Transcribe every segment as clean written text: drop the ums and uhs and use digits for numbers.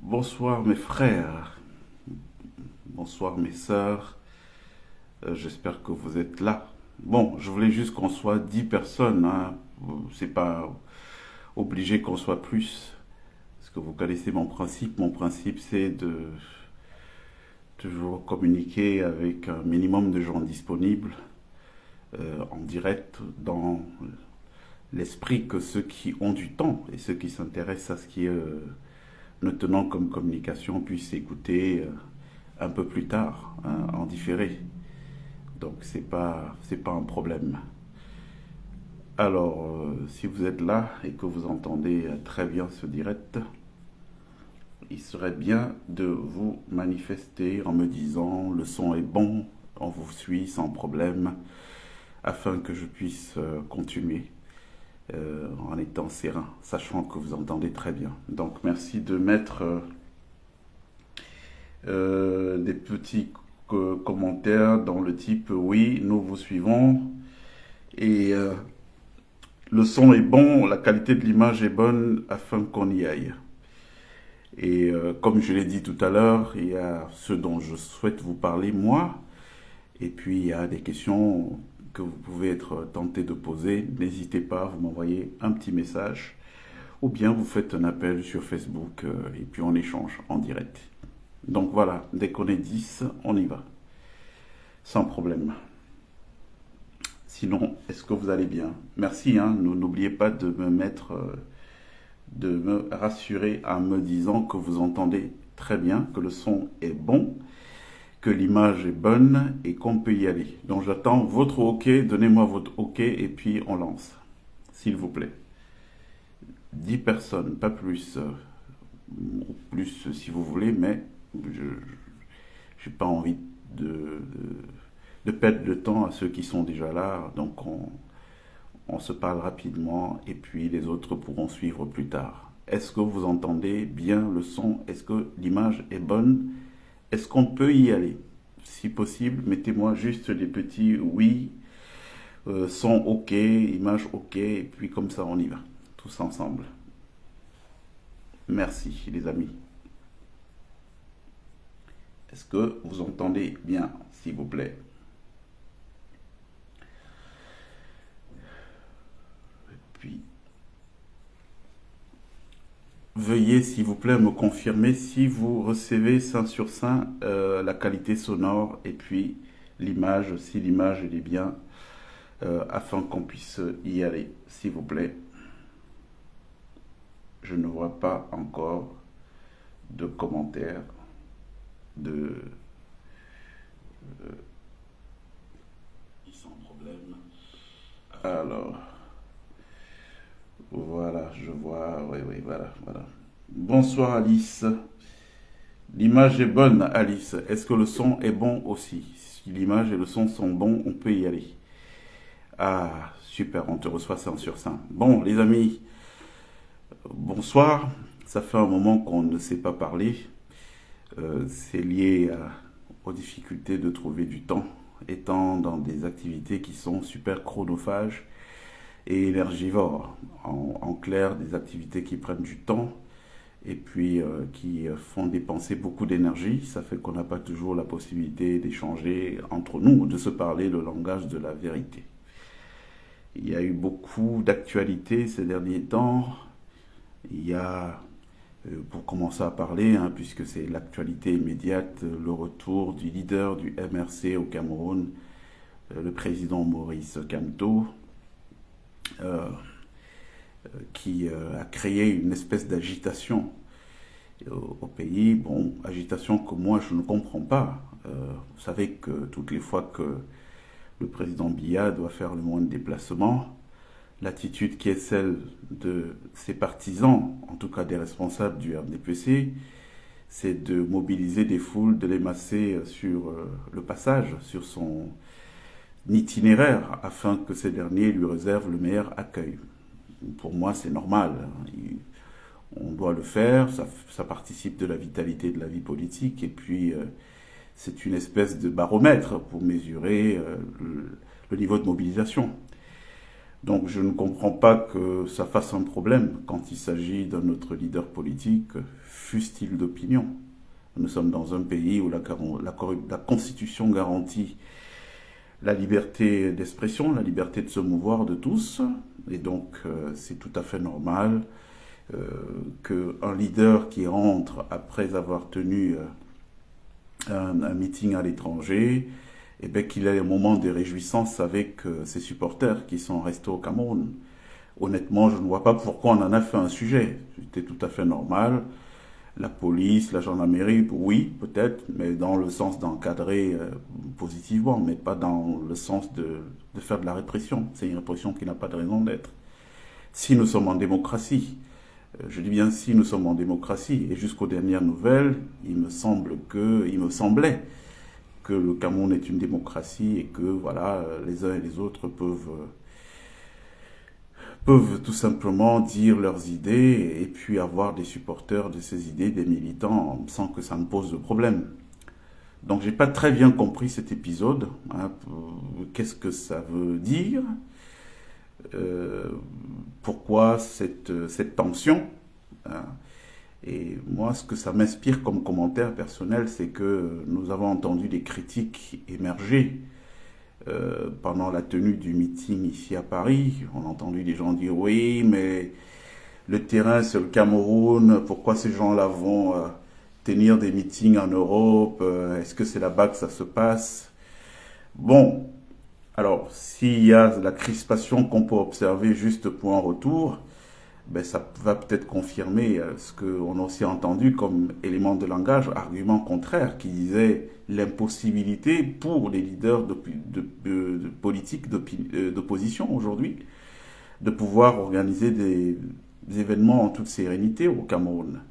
Bonsoir mes frères, bonsoir mes sœurs, j'espère que vous êtes là. Bon, je voulais juste qu'on soit 10 personnes, hein. C'est pas obligé qu'on soit plus, parce que vous connaissez mon principe. Mon principe c'est de toujours communiquer avec un minimum de gens disponibles, en direct, dans l'esprit que ceux qui ont du temps et ceux qui s'intéressent à ce qui est nous tenons comme communication puissent écouter un peu plus tard, hein, en différé. Donc c'est pas un problème. Alors, si vous êtes là et que vous entendez très bien ce direct, il serait bien de vous manifester en me disant le son est bon, on vous suit sans problème, afin que je puisse continuer en étant serein, sachant que vous entendez très bien. Donc merci de mettre des petits commentaires dans le type oui, nous vous suivons et le son est bon, la qualité de l'image est bonne afin qu'on y aille. Et comme je l'ai dit tout à l'heure, il y a ce dont je souhaite vous parler moi, et puis il y a des questions que vous pouvez être tenté de poser. N'hésitez pas, vous m'envoyez un petit message, ou bien vous faites un appel sur Facebook, et puis on échange en direct. Donc voilà, dès qu'on est 10, on y va, sans problème. Sinon, est-ce que vous allez bien? Merci, hein, n'oubliez pas de me rassurer en me disant que vous entendez très bien, que le son est bon, que l'image est bonne et qu'on peut y aller. Donc j'attends votre OK, donnez-moi votre OK et puis on lance, s'il vous plaît. 10 personnes, pas plus, ou plus si vous voulez, mais je n'ai pas envie de perdre le temps à ceux qui sont déjà là, donc on se parle rapidement et puis les autres pourront suivre plus tard. Est-ce que vous entendez bien le son? Est-ce que l'image est bonne? Est-ce qu'on peut y aller? Si possible, mettez-moi juste des petits oui, son ok, image ok, et puis comme ça on y va, tous ensemble. Merci les amis. Est-ce que vous entendez bien, s'il vous plaît? Puis, veuillez s'il vous plaît me confirmer si vous recevez 5 sur 5 la qualité sonore et puis l'image, si l'image est bien, afin qu'on puisse y aller, s'il vous plaît. Je ne vois pas encore de commentaires, de... sans problème. Alors... Voilà, je vois. Oui, oui, voilà, voilà. Bonsoir Alice. L'image est bonne, Alice. Est-ce que le son est bon aussi? Si l'image et le son sont bons, on peut y aller. Ah, super, on te reçoit 100 sur 100. Bon, les amis, bonsoir. Ça fait un moment qu'on ne s'est pas parlé. C'est lié aux difficultés de trouver du temps, étant dans des activités qui sont super chronophages et énergivores. En clair, des activités qui prennent du temps et puis qui font dépenser beaucoup d'énergie. Ça fait qu'on n'a pas toujours la possibilité d'échanger entre nous, de se parler le langage de la vérité. Il y a eu beaucoup d'actualités ces derniers temps. Il y a, pour commencer à parler, hein, puisque c'est l'actualité immédiate, le retour du leader du MRC au Cameroun, le président Maurice Kamto, qui a créé une espèce d'agitation au pays. Bon, agitation que moi je ne comprends pas. Vous savez que toutes les fois que le président Biya doit faire le moindre déplacement, l'attitude qui est celle de ses partisans, en tout cas des responsables du RDPC, c'est de mobiliser des foules, de les masser sur le passage, sur son itinéraire, afin que ces derniers lui réservent le meilleur accueil. Pour moi, c'est normal. On doit le faire, ça participe de la vitalité de la vie politique, et puis c'est une espèce de baromètre pour mesurer le niveau de mobilisation. Donc je ne comprends pas que ça fasse un problème quand il s'agit d'un autre leader politique, fût-il d'opinion. Nous sommes dans un pays où la Constitution garantit la liberté d'expression, la liberté de se mouvoir de tous, et donc c'est tout à fait normal qu'un leader qui rentre après avoir tenu un meeting à l'étranger, et bien qu'il ait un moment de réjouissance avec ses supporters qui sont restés au Cameroun. Honnêtement, je ne vois pas pourquoi on en a fait un sujet. C'était tout à fait normal. La police, la gendarmerie, oui, peut-être, mais dans le sens d'encadrer positivement, mais pas dans le sens de faire de la répression. C'est une répression qui n'a pas de raison d'être. Si nous sommes en démocratie, je dis bien si nous sommes en démocratie, et jusqu'aux dernières nouvelles, il me semblait que le Cameroun est une démocratie et que voilà, les uns et les autres peuvent tout simplement dire leurs idées et puis avoir des supporters de ces idées, des militants, sans que ça me pose de problème. Donc j'ai pas très bien compris cet épisode. Hein, qu'est-ce que ça veut dire, euh, pourquoi cette tension, hein. Et moi, ce que ça m'inspire comme commentaire personnel, c'est que nous avons entendu des critiques émerger pendant la tenue du meeting ici à Paris. On a entendu des gens dire oui, mais le terrain c'est le Cameroun, pourquoi ces gens-là vont tenir des meetings en Europe, est-ce que c'est là-bas que ça se passe? Bon, alors s'il y a la crispation qu'on peut observer juste pour un retour, ben, ça va peut-être confirmer ce qu'on a aussi entendu comme élément de langage, argument contraire, qui disait l'impossibilité pour les leaders de politique d'opposition aujourd'hui de pouvoir organiser des événements en toute sérénité au Cameroun.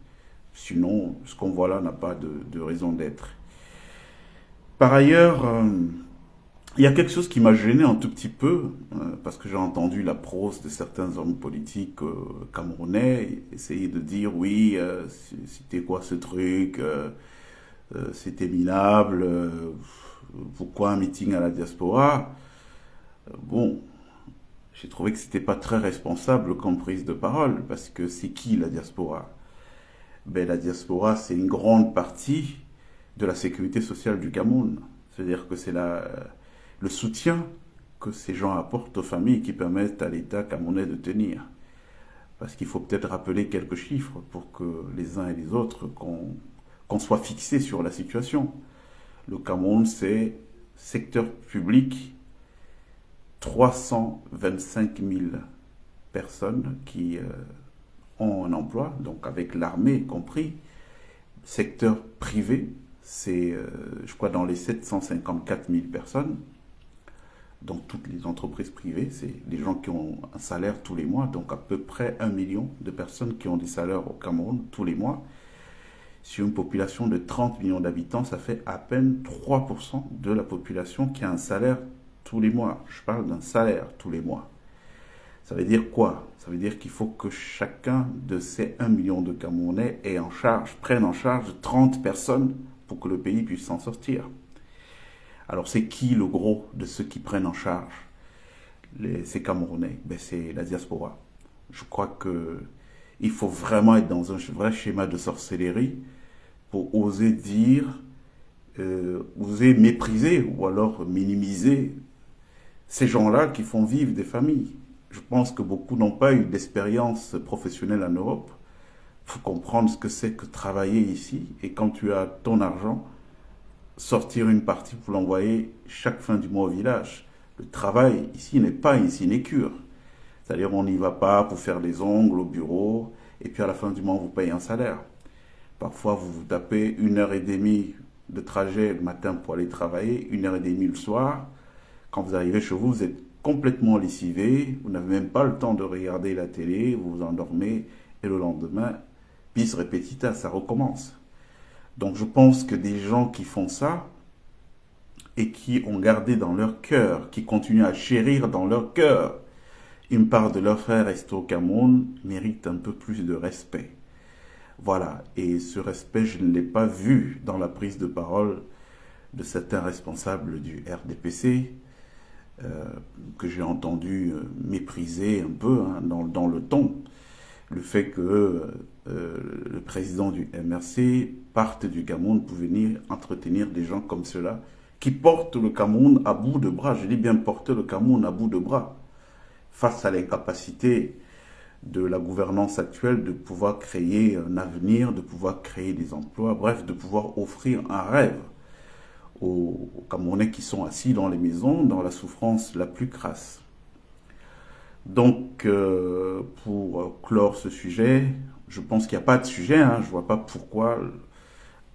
Sinon, ce qu'on voit là n'a pas de raison d'être. Par ailleurs, il y a quelque chose qui m'a gêné un tout petit peu, parce que j'ai entendu la prose de certains hommes politiques camerounais essayer de dire oui, c'était quoi ce truc, c'était minable, pourquoi un meeting à la diaspora. Bon, j'ai trouvé que c'était pas très responsable comme prise de parole, parce que c'est qui la diaspora? Ben, la diaspora, c'est une grande partie de la sécurité sociale du Cameroun. C'est-à-dire que c'est le soutien que ces gens apportent aux familles qui permettent à l'État camerounais de tenir. Parce qu'il faut peut-être rappeler quelques chiffres pour que les uns et les autres, qu'on soit fixés sur la situation. Le Cameroun, c'est secteur public, 325 000 personnes qui ont un emploi, donc avec l'armée compris. Secteur privé, c'est, je crois, dans les 754 000 personnes. Donc toutes les entreprises privées, c'est les gens qui ont un salaire tous les mois, donc à peu près 1 million de personnes qui ont des salaires au Cameroun tous les mois. Sur une population de 30 millions d'habitants, ça fait à peine 3% de la population qui a un salaire tous les mois. Je parle d'un salaire tous les mois. Ça veut dire quoi? Ça veut dire qu'il faut que chacun de ces 1 million de Camerounais prenne en charge 30 personnes pour que le pays puisse s'en sortir. Alors c'est qui le gros de ceux qui prennent en charge ces Camerounais? Ben, c'est la diaspora. Je crois que il faut vraiment être dans un vrai schéma de sorcellerie pour oser dire, oser mépriser ou alors minimiser ces gens-là qui font vivre des familles. Je pense que beaucoup n'ont pas eu d'expérience professionnelle en Europe pour comprendre ce que c'est que travailler ici. Et quand tu as ton argent, sortir une partie pour l'envoyer chaque fin du mois au village. Le travail ici n'est pas une sinécure. C'est-à-dire on n'y va pas pour faire les ongles au bureau et puis à la fin du mois on vous paye un salaire. Parfois vous vous tapez 1 heure et demie de trajet le matin pour aller travailler, 1 heure et demie le soir. Quand vous arrivez chez vous, vous êtes complètement lessivé, vous n'avez même pas le temps de regarder la télé, vous vous endormez et le lendemain, bis repetita, ça recommence. Donc je pense que des gens qui font ça et qui ont gardé dans leur cœur, qui continuent à chérir dans leur cœur une part de leur frère resté au Cameroun, méritent un peu plus de respect. Voilà, et ce respect, je ne l'ai pas vu dans la prise de parole de certains responsables du RDPC. que j'ai entendu mépriser un peu hein, dans le ton. Le fait que le président du MRC parte du Cameroun pour venir entretenir des gens comme cela, qui portent le Cameroun à bout de bras. Je dis bien porter le Cameroun à bout de bras, face à l'incapacité de la gouvernance actuelle de pouvoir créer un avenir, de pouvoir créer des emplois, bref, de pouvoir offrir un rêve aux Camerounais qui sont assis dans les maisons, dans la souffrance la plus crasse. Donc, pour clore ce sujet, je pense qu'il n'y a pas de sujet, hein, je ne vois pas pourquoi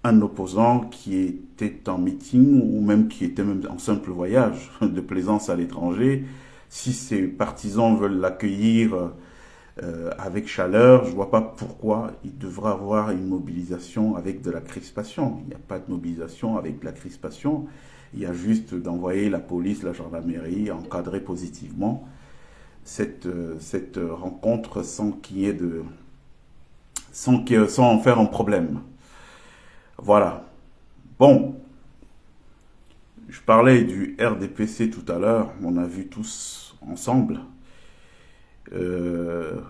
un opposant qui était en meeting ou même qui était même en simple voyage de plaisance à l'étranger, si ses partisans veulent l'accueillir avec chaleur, je ne vois pas pourquoi il devrait avoir une mobilisation avec de la crispation. Il n'y a pas de mobilisation avec de la crispation, il y a juste d'envoyer la police, la gendarmerie, encadrer positivement cette rencontre sans qu'il y ait de sans en faire un problème. Voilà. Bon, je parlais du RDPC tout à l'heure, on a vu tous ensemble.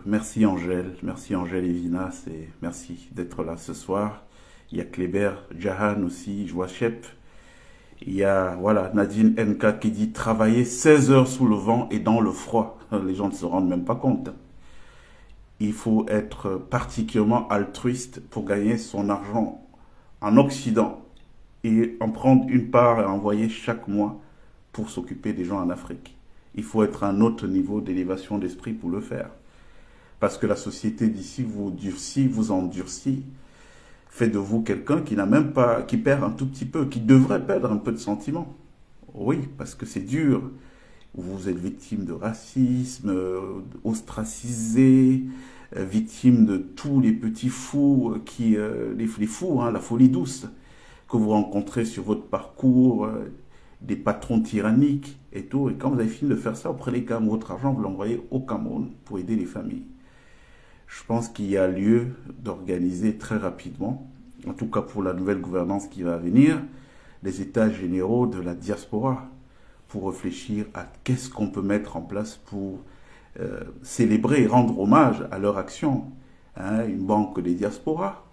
Merci Angèle Evinas et merci d'être là ce soir. Il y a Kléber, Jahan aussi, je vois Shep. Il y a voilà, Nadine NK qui dit travailler 16 heures sous le vent et dans le froid. Les gens ne se rendent même pas compte. Il faut être particulièrement altruiste pour gagner son argent en Occident et en prendre une part et envoyer chaque mois pour s'occuper des gens en Afrique. Il faut être à un autre niveau d'élévation d'esprit pour le faire. Parce que la société d'ici vous durcit, vous endurcit, fait de vous quelqu'un qui n'a même pas, qui perd un tout petit peu, qui devrait perdre un peu de sentiments. Oui, parce que c'est dur. Vous êtes victime de racisme, ostracisé, victime de tous les petits fous, les fous, hein, la folie douce que vous rencontrez sur votre parcours, des patrons tyranniques et tout. Et quand vous avez fini de faire ça, vous prenez quand même votre argent, vous l'envoyez au Cameroun pour aider les familles. Je pense qu'il y a lieu d'organiser très rapidement, en tout cas pour la nouvelle gouvernance qui va venir, les états généraux de la diaspora pour réfléchir à qu'est-ce qu'on peut mettre en place pour célébrer et rendre hommage à leur action. Hein, une banque des diasporas,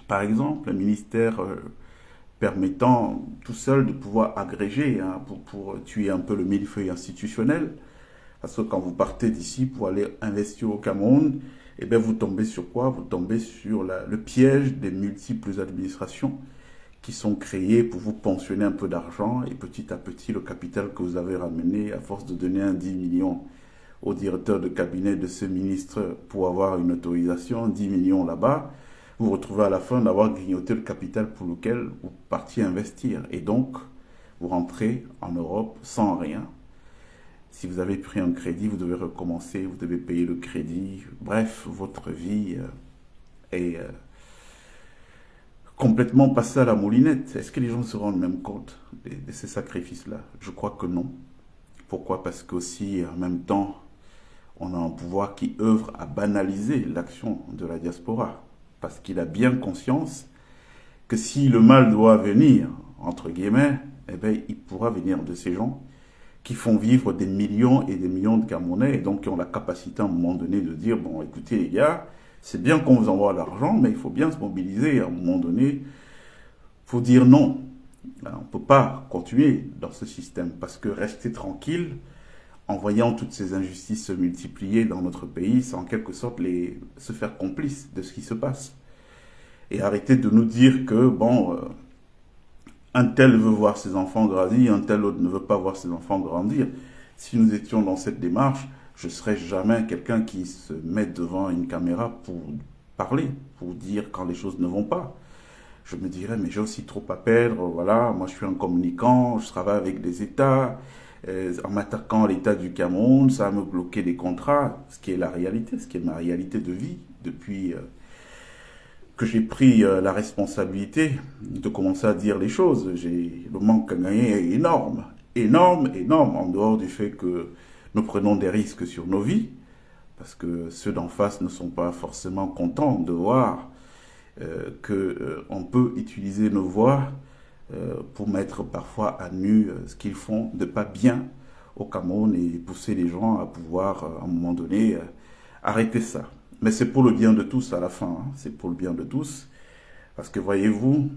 par exemple, un ministère permettant tout seul de pouvoir agréger hein, pour tuer un peu le millefeuille institutionnel. Parce que quand vous partez d'ici pour aller investir au Cameroun, eh bien vous tombez sur quoi? Vous tombez sur le piège des multiples administrations qui sont créées pour vous pensionner un peu d'argent et petit à petit le capital que vous avez ramené à force de donner un 10 millions au directeur de cabinet de ce ministre pour avoir une autorisation, 10 millions là-bas, vous vous retrouvez à la fin d'avoir grignoté le capital pour lequel vous partiez investir. Et donc, vous rentrez en Europe sans rien. Si vous avez pris un crédit, vous devez recommencer, vous devez payer le crédit. Bref, votre vie est complètement passée à la moulinette. Est-ce que les gens se rendent même compte de ces sacrifices-là? Je crois que non. Pourquoi? Parce qu'aussi, en même temps, on a un pouvoir qui œuvre à banaliser l'action de la diaspora. Parce qu'il a bien conscience que si le mal doit venir, entre guillemets, eh bien, il pourra venir de ces gens qui font vivre des millions et des millions de Camerounais et donc qui ont la capacité à un moment donné de dire, bon, écoutez les gars, c'est bien qu'on vous envoie l'argent, mais il faut bien se mobiliser à un moment donné. Il faut dire non. On ne peut pas continuer dans ce système parce que rester tranquille, en voyant toutes ces injustices se multiplier dans notre pays, c'est en quelque sorte se faire complice de ce qui se passe. Et arrêter de nous dire que, bon, un tel veut voir ses enfants grandir, un tel autre ne veut pas voir ses enfants grandir. Si nous étions dans cette démarche, je ne serais jamais quelqu'un qui se met devant une caméra pour parler, pour dire quand les choses ne vont pas. Je me dirais, mais j'ai aussi trop à perdre, voilà, moi je suis un communicant, je travaille avec des États, en m'attaquant à l'État du Cameroun, ça va me bloquer des contrats, ce qui est la réalité, ce qui est ma réalité de vie depuis que j'ai pris la responsabilité de commencer à dire les choses. Le manque à gagner est énorme, énorme, énorme, en dehors du fait que nous prenons des risques sur nos vies, parce que ceux d'en face ne sont pas forcément contents de voir qu'on peut utiliser nos voix pour mettre parfois à nu ce qu'ils font de pas bien au Cameroun et pousser les gens à pouvoir, à un moment donné, arrêter ça. Mais c'est pour le bien de tous à la fin, hein. C'est pour le bien de tous. Parce que voyez-vous,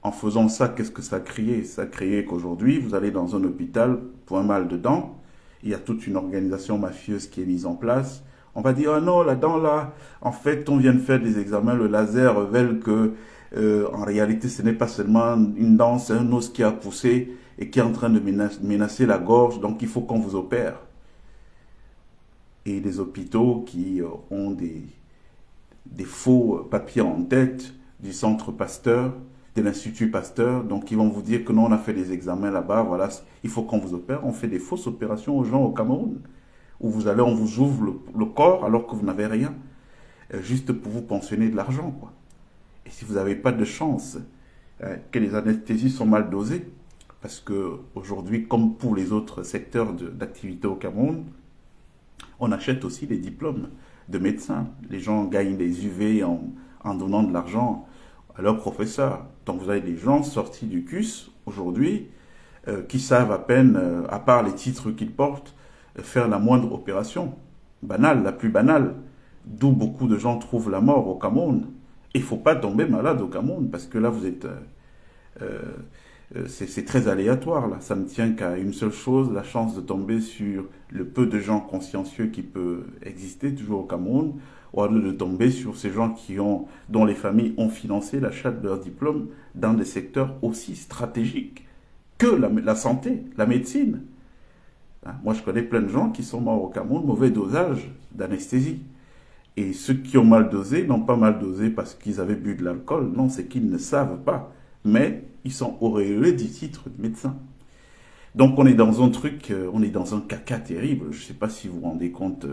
en faisant ça, qu'est-ce que ça a créé? Ça a créé qu'aujourd'hui, vous allez dans un hôpital pour un mal de dents, il y a toute une organisation mafieuse qui est mise en place. On va dire, ah non, la dent là, en fait, on vient de faire des examens, le laser révèle que, en réalité, ce n'est pas seulement une dent, c'est un os qui a poussé et qui est en train de menacer la gorge, donc il faut qu'on vous opère. Et des hôpitaux qui ont des faux papiers en tête du centre Pasteur, de l'Institut Pasteur. Donc, ils vont vous dire que non, on a fait des examens là-bas, voilà, il faut qu'on vous opère. On fait des fausses opérations aux gens au Cameroun, où vous allez, on vous ouvre le corps alors que vous n'avez rien, juste pour vous pensionner de l'argent, quoi. Et si vous n'avez pas de chance, que les anesthésies sont mal dosées, parce que aujourd'hui, comme pour les autres secteurs d'activité au Cameroun, on achète aussi des diplômes de médecins. Les gens gagnent des UV en donnant de l'argent à leurs professeurs. Donc vous avez des gens sortis du CUS aujourd'hui qui savent à peine, à part les titres qu'ils portent, faire la moindre opération. Banale, la plus banale. D'où beaucoup de gens trouvent la mort au Cameroun. Il ne faut pas tomber malade au Cameroun parce que là vous êtes... c'est très aléatoire là, ça ne tient qu'à une seule chose, la chance de tomber sur le peu de gens consciencieux qui peut exister toujours au Cameroun, ou alors de tomber sur ces gens dont les familles ont financé l'achat de leurs diplômes dans des secteurs aussi stratégiques que la santé, la médecine. Hein, moi je connais plein de gens qui sont morts au Cameroun, mauvais dosage d'anesthésie. Et ceux qui ont mal dosé n'ont pas mal dosé parce qu'ils avaient bu de l'alcool, non, c'est qu'ils ne savent pas. Mais ils sont auréolés du titre de médecin. Donc on est dans un truc, on est dans un caca terrible. Je ne sais pas si vous vous rendez compte,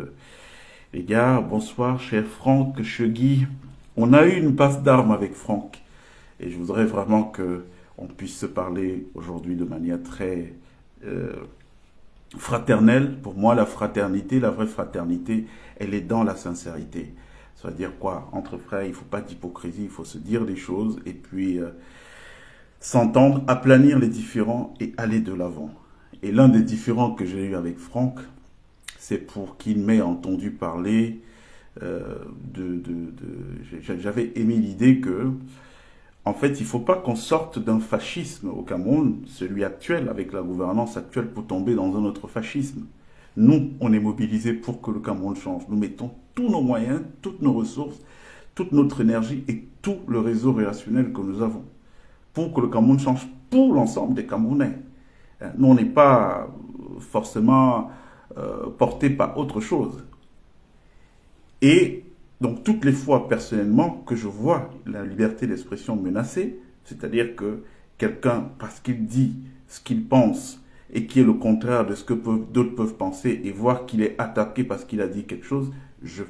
les gars. Bonsoir, cher Franck Chegui. On a eu une passe d'armes avec Franck. Et je voudrais vraiment qu'on puisse se parler aujourd'hui de manière très fraternelle. Pour moi, la fraternité, la vraie fraternité, elle est dans la sincérité. Ça veut dire quoi? Entre frères, il ne faut pas d'hypocrisie, il faut se dire des choses et puis... s'entendre, aplanir les différends et aller de l'avant. Et l'un des différends que j'ai eu avec Franck, c'est pour qu'il m'ait entendu parler j'avais émis l'idée que, en fait, il ne faut pas qu'on sorte d'un fascisme au Cameroun, celui actuel, avec la gouvernance actuelle, pour tomber dans un autre fascisme. Nous, on est mobilisés pour que le Cameroun change. Nous mettons tous nos moyens, toutes nos ressources, toute notre énergie et tout le réseau relationnel que nous avons pour que le Cameroun change pour l'ensemble des Camerounais. Nous, on n'est pas forcément porté par autre chose. Et donc, toutes les fois, personnellement, que je vois la liberté d'expression menacée, c'est-à-dire que quelqu'un, parce qu'il dit ce qu'il pense et qui est le contraire de ce que d'autres peuvent penser et voir qu'il est attaqué parce qu'il a dit quelque chose, je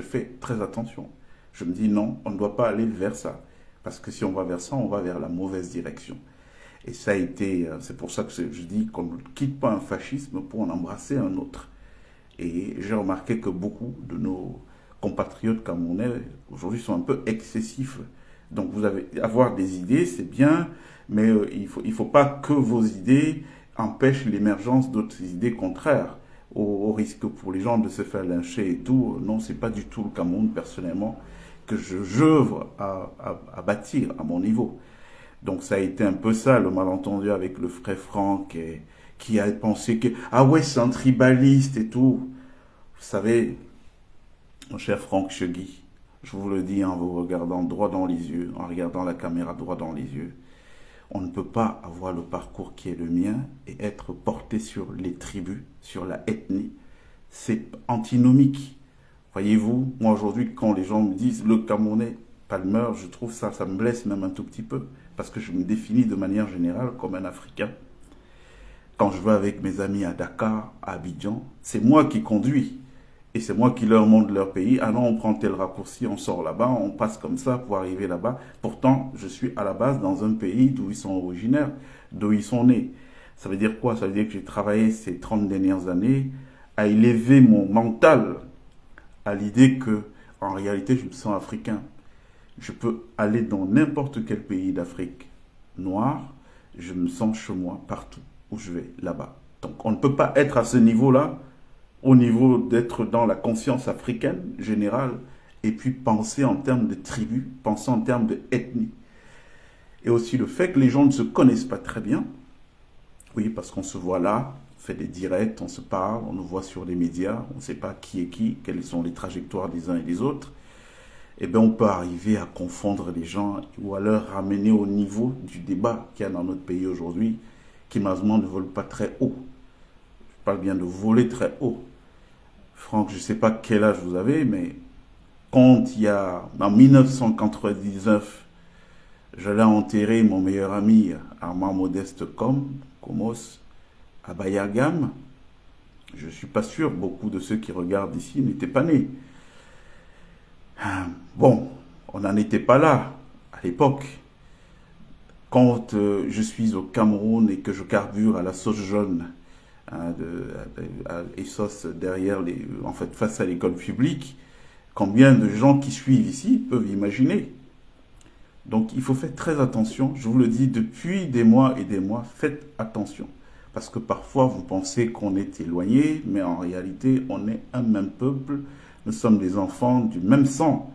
fais très attention. Je me dis non, on ne doit pas aller vers ça. Parce que si on va vers ça, on va vers la mauvaise direction. Et ça a été, c'est pour ça que je dis qu'on ne quitte pas un fascisme pour en embrasser un autre. Et j'ai remarqué que beaucoup de nos compatriotes camerounais, aujourd'hui, sont un peu excessifs. Donc avoir des idées, c'est bien, mais il faut pas que vos idées empêchent l'émergence d'autres idées contraires, au risque pour les gens de se faire lyncher et tout. Non, c'est pas du tout le Cameroun, personnellement, que j'œuvre à bâtir à mon niveau. Donc ça a été un peu ça, le malentendu avec le frère Franck, qui a pensé que, ah ouais, c'est un tribaliste et tout. Vous savez, mon cher Franck Chegui, je vous le dis en vous regardant droit dans les yeux, en regardant la caméra droit dans les yeux, on ne peut pas avoir le parcours qui est le mien et être porté sur les tribus, sur la ethnie. C'est antinomique. Voyez-vous, moi aujourd'hui, quand les gens me disent le Camerounais Palmer, je trouve ça me blesse même un tout petit peu, parce que je me définis de manière générale comme un Africain. Quand je vais avec mes amis à Dakar, à Abidjan, c'est moi qui conduis. Et c'est moi qui leur montre leur pays. Ah non, on prend tel raccourci, on sort là-bas, on passe comme ça pour arriver là-bas. Pourtant, je suis à la base dans un pays d'où ils sont originaires, d'où ils sont nés. Ça veut dire quoi? Ça veut dire que j'ai travaillé ces 30 dernières années à élever mon mental à l'idée que, en réalité, je me sens africain. Je peux aller dans n'importe quel pays d'Afrique noire, je me sens chez moi partout où je vais, là-bas. Donc on ne peut pas être à ce niveau-là, au niveau d'être dans la conscience africaine générale, et puis penser en termes de tribu, penser en termes d'ethnie. Et aussi le fait que les gens ne se connaissent pas très bien, oui, parce qu'on se voit là, on fait des directs, on se parle, on nous voit sur les médias, on ne sait pas qui est qui, quelles sont les trajectoires des uns et des autres, eh bien on peut arriver à confondre les gens ou à leur ramener au niveau du débat qu'il y a dans notre pays aujourd'hui, qui malheureusement ne vole pas très haut. Je parle bien de voler très haut. Franck, je ne sais pas quel âge vous avez, mais quand il y a, en 1999, j'allais enterrer mon meilleur ami Armand Modeste Comos, à Bayagam, je ne suis pas sûr, beaucoup de ceux qui regardent ici n'étaient pas nés. Bon, on n'en était pas là à l'époque. Quand je suis au Cameroun et que je carbure à la sauce jaune, à Essos derrière en fait face à l'école publique, combien de gens qui suivent ici peuvent imaginer. Donc il faut faire très attention, je vous le dis depuis des mois et des mois, faites attention. Parce que parfois vous pensez qu'on est éloigné, mais en réalité on est un même peuple, nous sommes des enfants du même sang.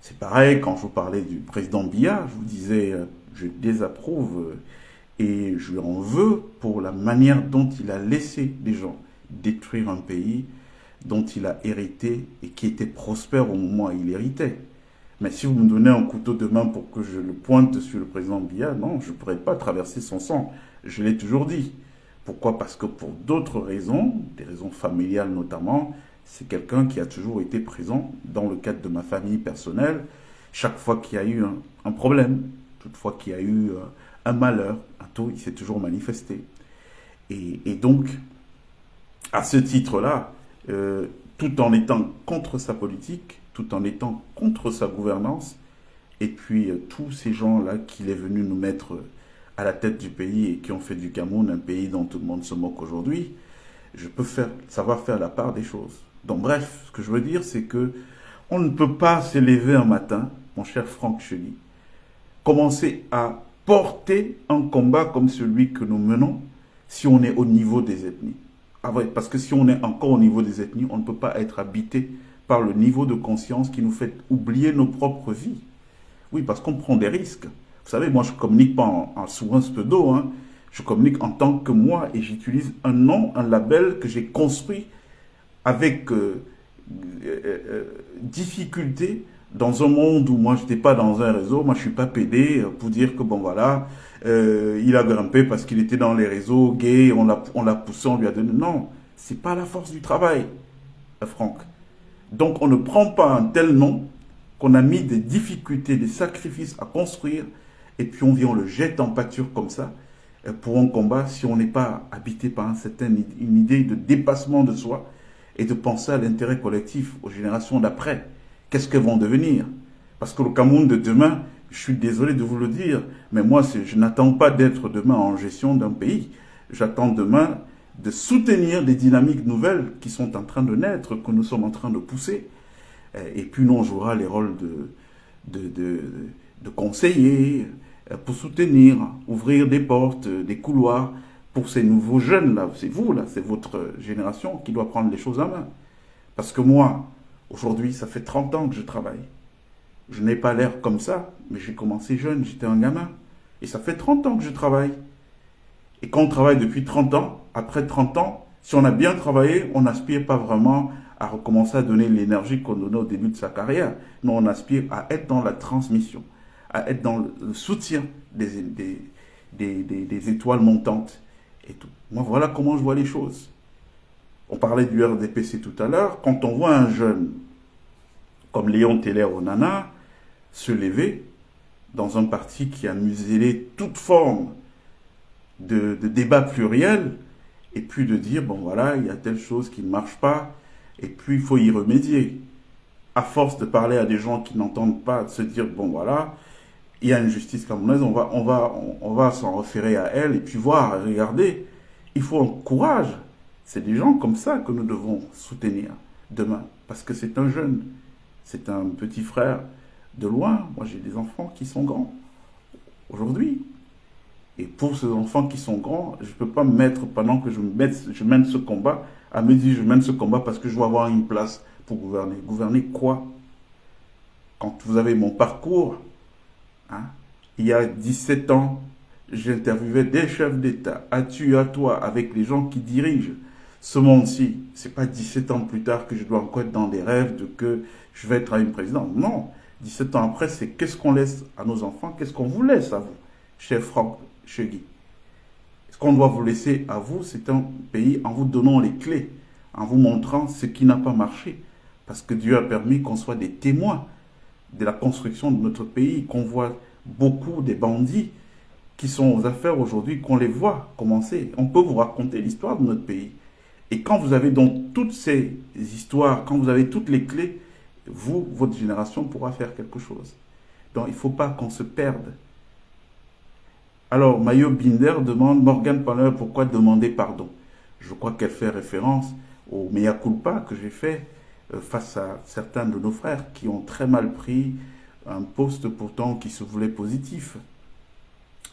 C'est pareil quand je vous parlais du président Biya, je vous disais je désapprouve et je lui en veux pour la manière dont il a laissé les gens détruire un pays dont il a hérité et qui était prospère au moment où il héritait. Mais si vous me donnez un couteau de main pour que je le pointe sur le président Biya, non, je ne pourrais pas traverser son sang. Je l'ai toujours dit. Pourquoi? Parce que pour d'autres raisons, des raisons familiales notamment, c'est quelqu'un qui a toujours été présent dans le cadre de ma famille personnelle. Chaque fois qu'il y a eu un problème, toutefois qu'il y a eu un malheur, un tout, il s'est toujours manifesté. Et donc, à ce titre-là, tout en étant contre sa politique, tout en étant contre sa gouvernance, et puis tous ces gens-là qu'il est venu nous mettre à la tête du pays et qui ont fait du Cameroun un pays dont tout le monde se moque aujourd'hui, je peux savoir faire la part des choses. Donc bref, ce que je veux dire, c'est que on ne peut pas s'élever un matin, mon cher Franck Chely, commencer à porter un combat comme celui que nous menons si on est au niveau des ethnies. Ah ouais, parce que si on est encore au niveau des ethnies, on ne peut pas être habité par le niveau de conscience qui nous fait oublier nos propres vies. Oui, parce qu'on prend des risques. Vous savez, moi, je ne communique pas sous un pseudo, hein. Je communique en tant que moi et j'utilise un nom, un label que j'ai construit avec difficulté dans un monde où moi, je n'étais pas dans un réseau. Moi, je ne suis pas pédé pour dire que, bon, voilà, il a grimpé parce qu'il était dans les réseaux gays, on l'a poussé, on lui a donné. Non, ce n'est pas la force du travail, Franck. Donc, on ne prend pas un tel nom qu'on a mis des difficultés, des sacrifices à construire, et puis on vient, on le jette en pâture comme ça, pour un combat, si on n'est pas habité par une idée de dépassement de soi, et de penser à l'intérêt collectif, aux générations d'après. Qu'est-ce qu'elles vont devenir? Parce que le Cameroun de demain, je suis désolé de vous le dire, mais moi, je n'attends pas d'être demain en gestion d'un pays. J'attends demain de soutenir des dynamiques nouvelles qui sont en train de naître, que nous sommes en train de pousser. Et puis nous, on jouera les rôles de conseillers pour soutenir, ouvrir des portes, des couloirs pour ces nouveaux jeunes-là. C'est vous, là, c'est votre génération qui doit prendre les choses en main. Parce que moi, aujourd'hui, ça fait 30 ans que je travaille. Je n'ai pas l'air comme ça, mais j'ai commencé jeune, j'étais un gamin. Et ça fait 30 ans que je travaille. Et quand on travaille depuis 30 ans, après 30 ans, si on a bien travaillé, on n'aspire pas vraiment à recommencer à donner l'énergie qu'on donnait au début de sa carrière. Non, on aspire à être dans la transmission, à être dans le soutien des étoiles montantes et tout. Moi, voilà comment je vois les choses. On parlait du RDPC tout à l'heure. Quand on voit un jeune comme Léon Teller Onana se lever dans un parti qui a muselé toute forme de débat pluriel, et puis de dire, bon voilà, il y a telle chose qui ne marche pas, et puis il faut y remédier. À force de parler à des gens qui n'entendent pas, de se dire, bon voilà, il y a une justice camerounaise, on va s'en référer à elle, et puis voir, regarder. Il faut un courage. C'est des gens comme ça que nous devons soutenir demain, parce que c'est un jeune, c'est un petit frère de loin. Moi j'ai des enfants qui sont grands aujourd'hui. Et pour ces enfants qui sont grands, je ne peux pas me mettre, pendant que je mène ce combat, à me dire je mène ce combat parce que je veux avoir une place pour gouverner. Gouverner quoi? Quand vous avez mon parcours, hein, il y a 17 ans, j'interviewais des chefs d'État, à tu, à toi, avec les gens qui dirigent ce monde-ci. Ce n'est pas 17 ans plus tard que je dois encore être dans des rêves de que je vais être à une présidence. Non, 17 ans après, c'est qu'est-ce qu'on laisse à nos enfants, qu'est-ce qu'on vous laisse à vous, cher Franck Chegui. Ce qu'on doit vous laisser à vous, c'est un pays en vous donnant les clés, en vous montrant ce qui n'a pas marché. Parce que Dieu a permis qu'on soit des témoins de la construction de notre pays, qu'on voit beaucoup des bandits qui sont aux affaires aujourd'hui, qu'on les voit commencer. On peut vous raconter l'histoire de notre pays. Et quand vous avez donc toutes ces histoires, quand vous avez toutes les clés, vous, votre génération pourra faire quelque chose. Donc il ne faut pas qu'on se perde. Alors, Mayo Binder demande, Morgane Palmer, pourquoi demander pardon? Je crois qu'elle fait référence au mea culpa que j'ai fait face à certains de nos frères qui ont très mal pris un poste pourtant qui se voulait positif.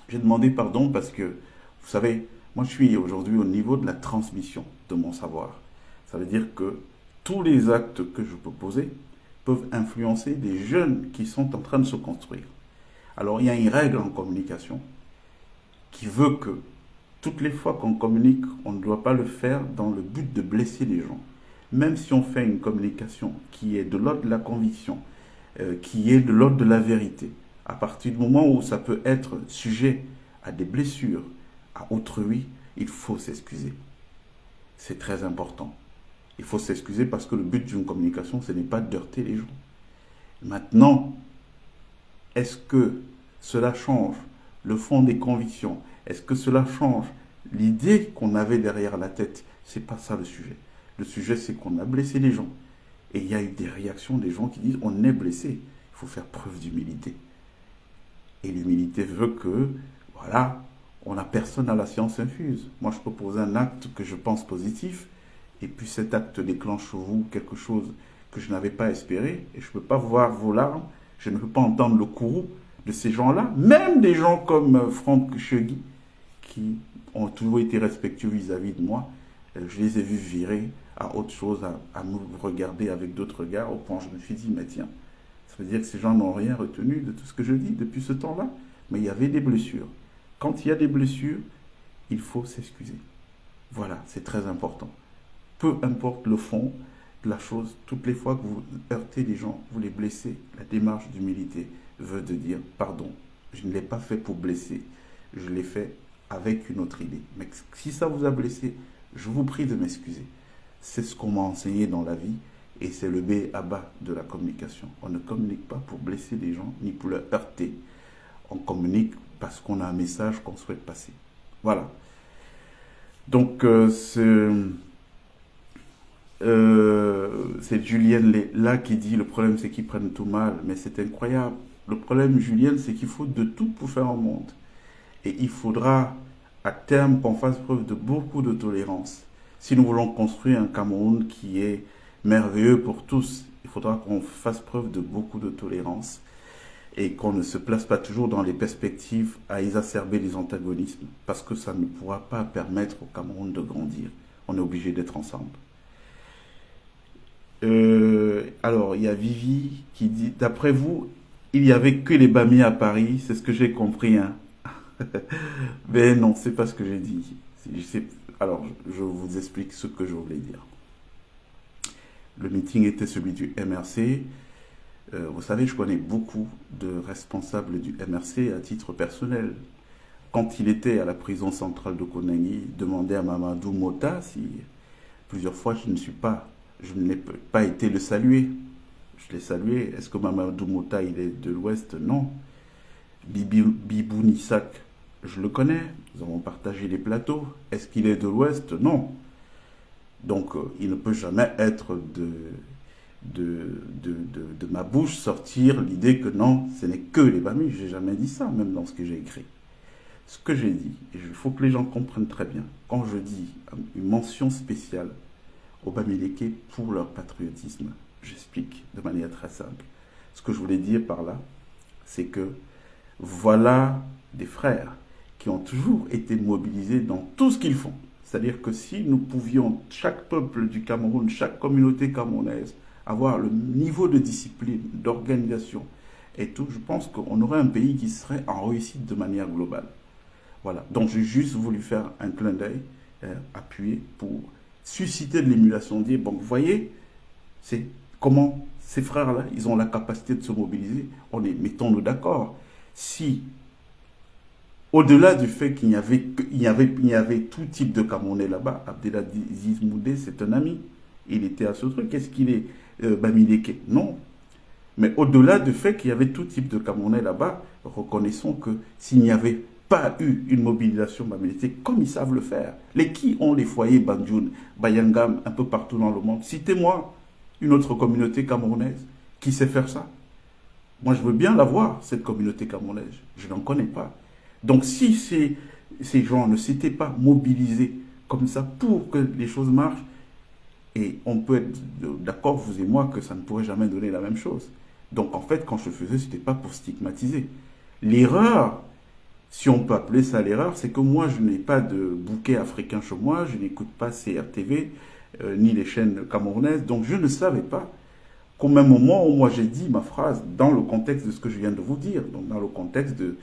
J'ai demandé pardon parce que, vous savez, moi je suis aujourd'hui au niveau de la transmission de mon savoir. Ça veut dire que tous les actes que je peux poser peuvent influencer des jeunes qui sont en train de se construire. Alors il y a une règle en communication qui veut que toutes les fois qu'on communique, on ne doit pas le faire dans le but de blesser les gens. Même si on fait une communication qui est de l'ordre de la conviction, qui est de l'ordre de la vérité, à partir du moment où ça peut être sujet à des blessures, à autrui, il faut s'excuser. C'est très important. Il faut s'excuser parce que le but d'une communication, ce n'est pas de heurter les gens. Maintenant, est-ce que cela change le fond des convictions? Est-ce que cela change l'idée qu'on avait derrière la tête? C'est pas ça le sujet. Le sujet, c'est qu'on a blessé les gens. Et il y a eu des réactions des gens qui disent on est blessé. Il faut faire preuve d'humilité. Et l'humilité veut que, voilà, on n'a personne à la science infuse. Moi, je propose un acte que je pense positif, et puis cet acte déclenche chez vous quelque chose que je n'avais pas espéré, et je ne peux pas voir vos larmes, je ne peux pas entendre le courroux de ces gens-là, même des gens comme Franck Chegui, qui ont toujours été respectueux vis-à-vis de moi. Je les ai vus virer à autre chose, à me regarder avec d'autres regards, au point où je me suis dit, mais tiens, ça veut dire que ces gens n'ont rien retenu de tout ce que je dis depuis ce temps-là. Mais il y avait des blessures. Quand il y a des blessures, il faut s'excuser. Voilà, c'est très important. Peu importe le fond de la chose, toutes les fois que vous heurtez les gens, vous les blessez, la démarche d'humilité veut de dire, pardon, je ne l'ai pas fait pour blesser, je l'ai fait avec une autre idée. Mais si ça vous a blessé, je vous prie de m'excuser. C'est ce qu'on m'a enseigné dans la vie et c'est le B à bas de la communication. On ne communique pas pour blesser les gens ni pour leur heurter. On communique parce qu'on a un message qu'on souhaite passer. Voilà. Donc, c'est Julienne là qui dit, le problème c'est qu'ils prennent tout mal, mais c'est incroyable. Le problème, Julienne, c'est qu'il faut de tout pour faire un monde. Et il faudra à terme qu'on fasse preuve de beaucoup de tolérance. Si nous voulons construire un Cameroun qui est merveilleux pour tous, il faudra qu'on fasse preuve de beaucoup de tolérance et qu'on ne se place pas toujours dans les perspectives à exacerber les antagonismes, parce que ça ne pourra pas permettre au Cameroun de grandir. On est obligé d'être ensemble. Alors, il y a Vivi qui dit, d'après vous, il n'y avait que les Bami à Paris, c'est ce que j'ai compris, hein. Mais non, c'est pas ce que j'ai dit. Alors, je vous explique ce que je voulais dire. Le meeting était celui du MRC. Vous savez, je connais beaucoup de responsables du MRC à titre personnel. Quand il était à la prison centrale de Konangui, demandait à Mamadou Mota si plusieurs fois je n'ai pas été le saluer. Je l'ai salué. Est-ce que Mamadou Mota, il est de l'Ouest? Non. Bibou Nissak, je le connais. Nous avons partagé les plateaux. Est-ce qu'il est de l'Ouest? Non. Donc, il ne peut jamais être de ma bouche sortir l'idée que non, ce n'est que les Bamis. Je n'ai jamais dit ça, même dans ce que j'ai écrit. Ce que j'ai dit, et il faut que les gens comprennent très bien, quand je dis une mention spéciale aux Bamileke pour leur patriotisme, j'explique de manière très simple. Ce que je voulais dire par là, c'est que voilà des frères qui ont toujours été mobilisés dans tout ce qu'ils font. C'est-à-dire que si nous pouvions, chaque peuple du Cameroun, chaque communauté camerounaise, avoir le niveau de discipline, d'organisation et tout, je pense qu'on aurait un pays qui serait en réussite de manière globale. Voilà. Donc j'ai juste voulu faire un clin d'œil appuyé pour susciter de l'émulation, dire, bon, vous voyez, c'est comment ces frères-là, ils ont la capacité de se mobiliser. Mettons-nous d'accord. Si, au-delà du fait qu'il y avait tout type de Camerounais là-bas, Abdelaziz Moudé, c'est un ami. Il était à ce truc. Est-ce qu'il est Bamileke? Non. Mais au-delà du fait qu'il y avait tout type de Camerounais là-bas, reconnaissons que s'il n'y avait pas eu une mobilisation bamileke, comme ils savent le faire, les qui ont les foyers Banjoun, Bayangam, un peu partout dans le monde, citez-moi une autre communauté camerounaise qui sait faire ça. Moi, je veux bien la voir, cette communauté camerounaise. Je n'en connais pas. Donc, si ces gens ne s'étaient pas mobilisés comme ça pour que les choses marchent, et on peut être d'accord, vous et moi, que ça ne pourrait jamais donner la même chose. Donc, en fait, quand je le faisais, ce n'était pas pour stigmatiser. L'erreur, si on peut appeler ça l'erreur, c'est que moi, je n'ai pas de bouquet africain chez moi, je n'écoute pas CRTV, ni les chaînes camerounaises, donc je ne savais pas qu'au même moment où moi j'ai dit ma phrase, dans le contexte de ce que je viens de vous dire, donc dans le contexte de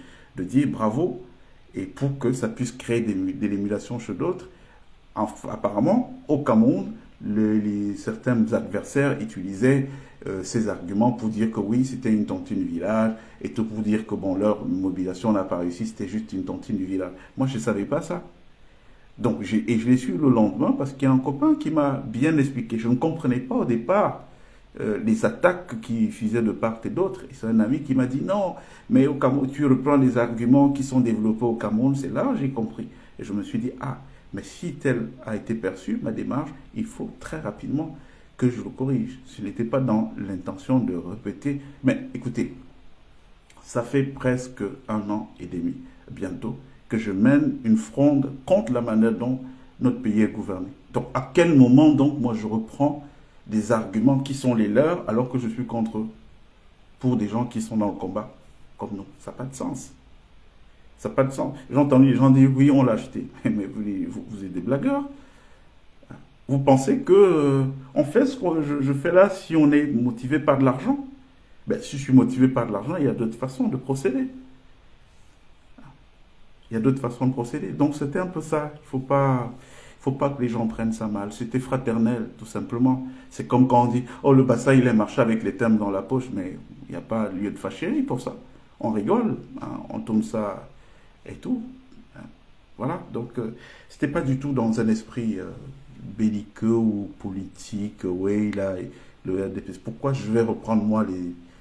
dire bravo, et pour que ça puisse créer de l'émulation chez d'autres, apparemment, au Cameroun, certains adversaires utilisaient ces arguments pour dire que oui, c'était une tontine du village, et tout pour dire que bon, leur mobilisation n'a pas réussi, c'était juste une tontine du village. Moi, je ne savais pas ça. Donc, je l'ai su le lendemain parce qu'il y a un copain qui m'a bien expliqué. Je ne comprenais pas au départ les attaques qui faisaient de part et d'autre. Et c'est un ami qui m'a dit non, mais au Cameroun, tu reprends les arguments qui sont développés au Cameroun. C'est là que j'ai compris. Et je me suis dit, ah, mais si telle a été perçue, ma démarche, il faut très rapidement que je le corrige. Ce n'était pas dans l'intention de répéter. Mais écoutez, ça fait presque 1 an et demi, bientôt, que je mène une fronde contre la manière dont notre pays est gouverné. Donc, à quel moment, donc, moi, je reprends des arguments qui sont les leurs alors que je suis contre eux pour des gens qui sont dans le combat comme nous? Ça n'a pas de sens. Ça n'a pas de sens. J'ai entendu les gens dire, oui, on l'a acheté. Mais vous êtes des blagueurs. Vous pensez que on fait ce que je fais là si on est motivé par de l'argent? Ben, si je suis motivé par de l'argent, il y a d'autres façons de procéder. Il y a d'autres façons de procéder. Donc c'était un peu ça. Il faut pas que les gens prennent ça mal. C'était fraternel, tout simplement. C'est comme quand on dit, oh le Bassa il est marché avec les termes dans la poche, mais il n'y a pas lieu de fâcherie pour ça. On rigole, hein, on tourne ça et tout. Hein. Voilà. Donc c'était pas du tout dans un esprit belliqueux ou politique. Oui, là, le RDPC. Pourquoi je vais reprendre moi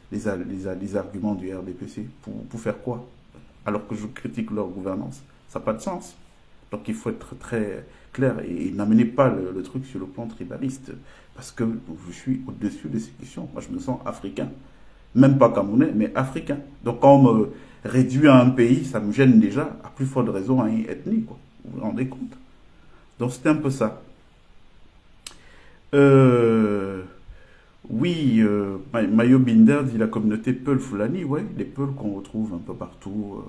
les arguments du RDPC pour faire quoi? Alors que je critique leur gouvernance. Ça n'a pas de sens. Donc il faut être très clair et n'amenez pas le truc sur le plan tribaliste. Parce que je suis au-dessus de ces questions. Moi, je me sens africain. Même pas camerounais, mais africain. Donc quand on me réduit à un pays, ça me gêne déjà, à plus forte raison à une ethnie, quoi. Vous vous rendez compte? Donc c'était un peu ça. Oui, Mayo Binder dit la communauté Peul Fulani, ouais, les Peuls qu'on retrouve un peu partout,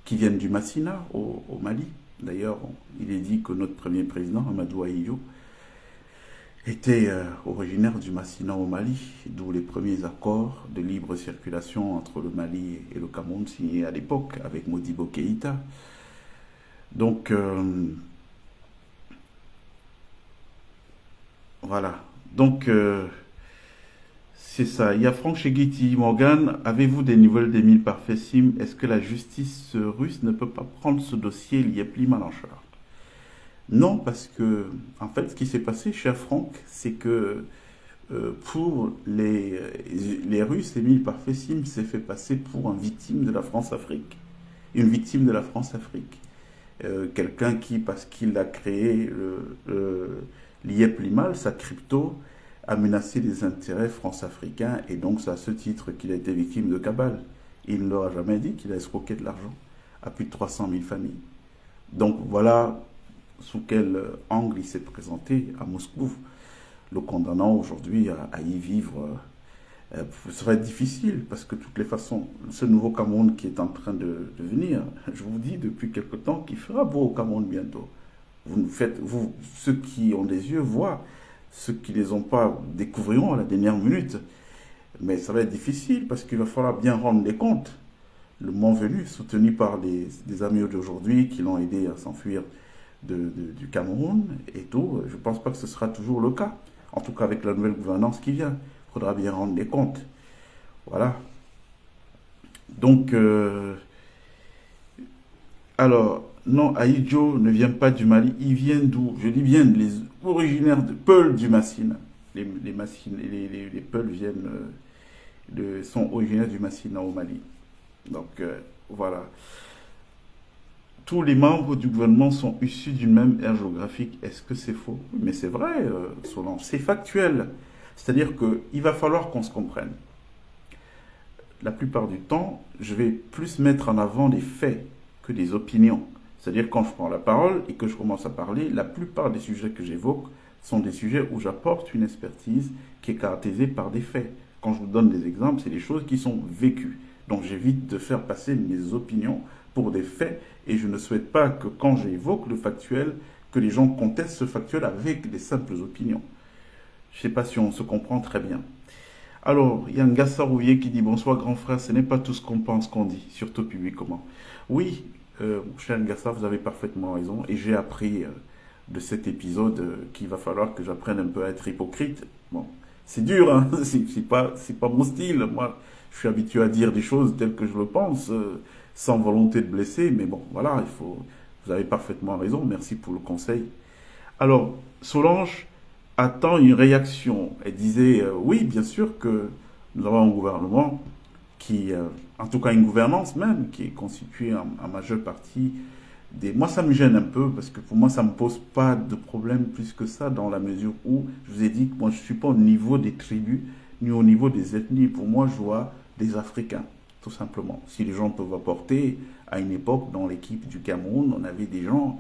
qui viennent du Massina, au Mali. D'ailleurs, il est dit que notre premier président, Amadou Ahidjo, était originaire du Massina au Mali, d'où les premiers accords de libre circulation entre le Mali et le Cameroun signés à l'époque avec Modibo Keïta. Donc, voilà. Donc, c'est ça. Il y a Franck Cheguiti. Morgan, avez-vous des nouvelles d'Émile Parfait-Sim? Est-ce que la justice russe ne peut pas prendre ce dossier lié Pliman en charge? Non, parce que, en fait, ce qui s'est passé, cher Franck, c'est que pour les Russes, Émile Parfait-Sim s'est fait passer pour une victime de la France-Afrique. Une victime de la France-Afrique. Quelqu'un qui, parce qu'il a créé l'IEP Limal, sa crypto, a menacé les intérêts france-africains et donc c'est à ce titre qu'il a été victime de cabale. Il ne leur a jamais dit qu'il a escroqué de l'argent à plus de 300 000 familles. Donc voilà sous quel angle il s'est présenté à Moscou, le condamnant aujourd'hui à y vivre Ça va être difficile parce que de toutes les façons, ce nouveau Cameroun qui est en train de venir, je vous dis depuis quelque temps qu'il fera beau au Cameroun bientôt. Vous nous faites, vous, ceux qui ont des yeux voient, ceux qui les ont pas découvriront à la dernière minute. Mais ça va être difficile parce qu'il va falloir bien rendre des comptes. Le moment venu, soutenu par des amis d'aujourd'hui qui l'ont aidé à s'enfuir du Cameroun et tout, je ne pense pas que ce sera toujours le cas. En tout cas, avec la nouvelle gouvernance qui vient, il faudra bien rendre des comptes. Voilà. Donc, alors, non, Aïdjo ne vient pas du Mali, il vient d'où? Je dis bien les originaires de Peul du Massina. Les Massines, les Peuls viennent, sont originaires du Massina au Mali. Donc, voilà. Tous les membres du gouvernement sont issus d'une même aire géographique. Est-ce que c'est faux? Oui, mais c'est vrai, Solange, c'est factuel. C'est-à-dire qu'il va falloir qu'on se comprenne. La plupart du temps, je vais plus mettre en avant des faits que des opinions. C'est-à-dire quand je prends la parole et que je commence à parler, la plupart des sujets que j'évoque sont des sujets où j'apporte une expertise qui est caractérisée par des faits. Quand je vous donne des exemples, c'est des choses qui sont vécues. Donc j'évite de faire passer mes opinions pour des faits et je ne souhaite pas que quand j'évoque le factuel, que les gens contestent ce factuel avec des simples opinions. Je ne sais pas si on se comprend très bien. Alors, il y a un Gassa Rouvier qui dit bonsoir grand frère, ce n'est pas tout ce qu'on pense qu'on dit, surtout publiquement. Oui, cher Gassa, vous avez parfaitement raison et j'ai appris de cet épisode qu'il va falloir que j'apprenne un peu à être hypocrite. Bon, c'est dur, hein, c'est pas mon style. Moi, je suis habitué à dire des choses telles que je le pense, sans volonté de blesser, mais bon, voilà, vous avez parfaitement raison, merci pour le conseil. Alors, Solange attend une réaction. Elle disait, oui, bien sûr que nous avons un gouvernement qui, en tout cas une gouvernance même, qui est constituée en majeure partie des... Moi, ça me gêne un peu, parce que pour moi, ça ne me pose pas de problème plus que ça, dans la mesure où, je vous ai dit que moi, je ne suis pas au niveau des tribus, ni au niveau des ethnies. Pour moi, je vois des Africains, tout simplement. Si les gens peuvent apporter, à une époque, dans l'équipe du Cameroun, on avait des gens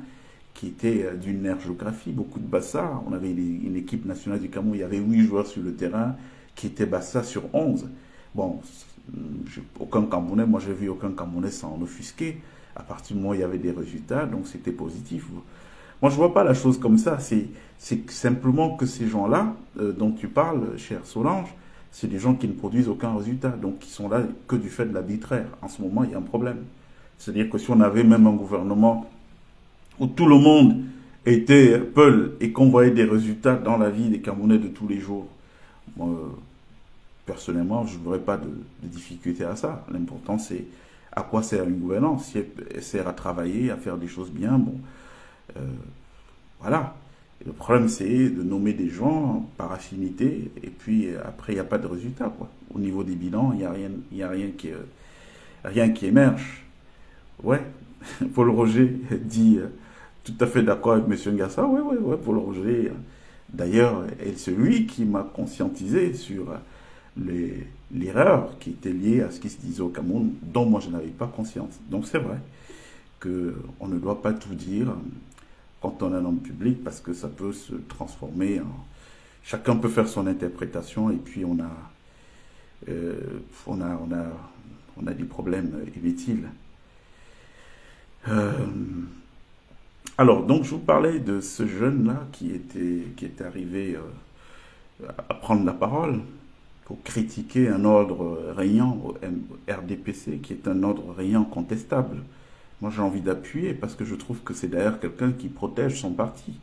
qui étaient d'une aire géographie, beaucoup de Bassa. On avait une équipe nationale du Cameroun, il y avait 8 joueurs sur le terrain qui étaient Bassa sur 11. Bon, aucun Camerounais, moi j'ai vu aucun Camerounais s'en offusquer. À partir du moment où il y avait des résultats, donc c'était positif. Moi je ne vois pas la chose comme ça. C'est simplement que ces gens-là, dont tu parles, chère Solange, c'est des gens qui ne produisent aucun résultat, donc qui sont là que du fait de l'arbitraire. En ce moment, il y a un problème. C'est-à-dire que si on avait même un gouvernement où tout le monde était Peul et qu'on voyait des résultats dans la vie des Camerounais de tous les jours, moi, personnellement, je n'aurais pas de difficulté à ça. L'important, c'est à quoi sert une gouvernance. Si elle sert à travailler, à faire des choses bien, bon, voilà. Et le problème, c'est de nommer des gens par affinité, et puis après, il n'y a pas de résultat, quoi. Au niveau des bilans, il n'y a rien qui émerge. Ouais, Paul Roger dit tout à fait d'accord avec M. Ngassa. Ouais, Paul Roger. D'ailleurs, est celui qui m'a conscientisé sur l'erreur qui était liée à ce qui se disait au Cameroun, dont moi je n'avais pas conscience. Donc c'est vrai qu'on ne doit pas tout dire quand on est un homme public, parce que ça peut se transformer en... Chacun peut faire son interprétation, et puis on a des problèmes inutiles. Alors, donc, je vous parlais de ce jeune-là qui était arrivé à prendre la parole pour critiquer un ordre régnant au RDPC, qui est un ordre régnant contestable. Moi, j'ai envie d'appuyer parce que je trouve que c'est d'ailleurs quelqu'un qui protège son parti.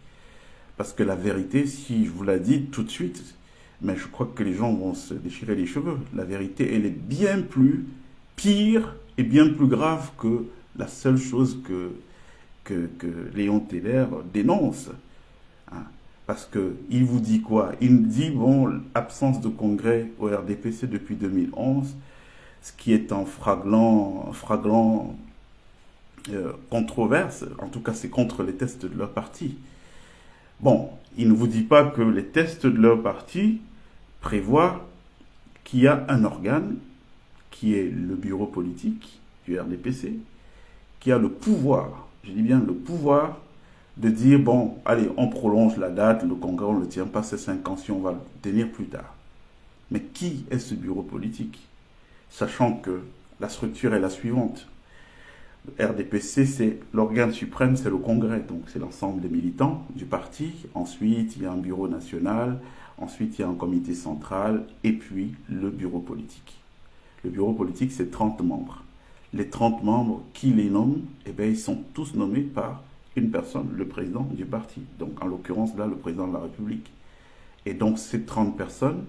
Parce que la vérité, si je vous la dis tout de suite, mais je crois que les gens vont se déchirer les cheveux. La vérité, elle est bien plus pire et bien plus grave que la seule chose que Léon Teller dénonce. Hein. Parce qu'il vous dit quoi? Il dit, bon, absence de congrès au RDPC depuis 2011, ce qui est en flagrant controverse, en tout cas c'est contre les tests de leur parti. Bon, il ne vous dit pas que les tests de leur parti prévoient qu'il y a un organe, qui est le bureau politique du RDPC, qui a le pouvoir, je dis bien le pouvoir, de dire, bon, allez, on prolonge la date, le congrès, on ne le tient pas ces 5 ans, si on va le tenir plus tard. Mais qui est ce bureau politique? Sachant que la structure est la suivante. Le RDPC, c'est l'organe suprême, c'est le Congrès, donc c'est l'ensemble des militants du parti. Ensuite, il y a un bureau national, ensuite il y a un comité central, et puis le bureau politique. Le bureau politique, c'est 30 membres. Les 30 membres, qui les nomment? Eh bien, ils sont tous nommés par une personne, le président du parti. Donc, en l'occurrence, là, le président de la République. Et donc, ces 30 personnes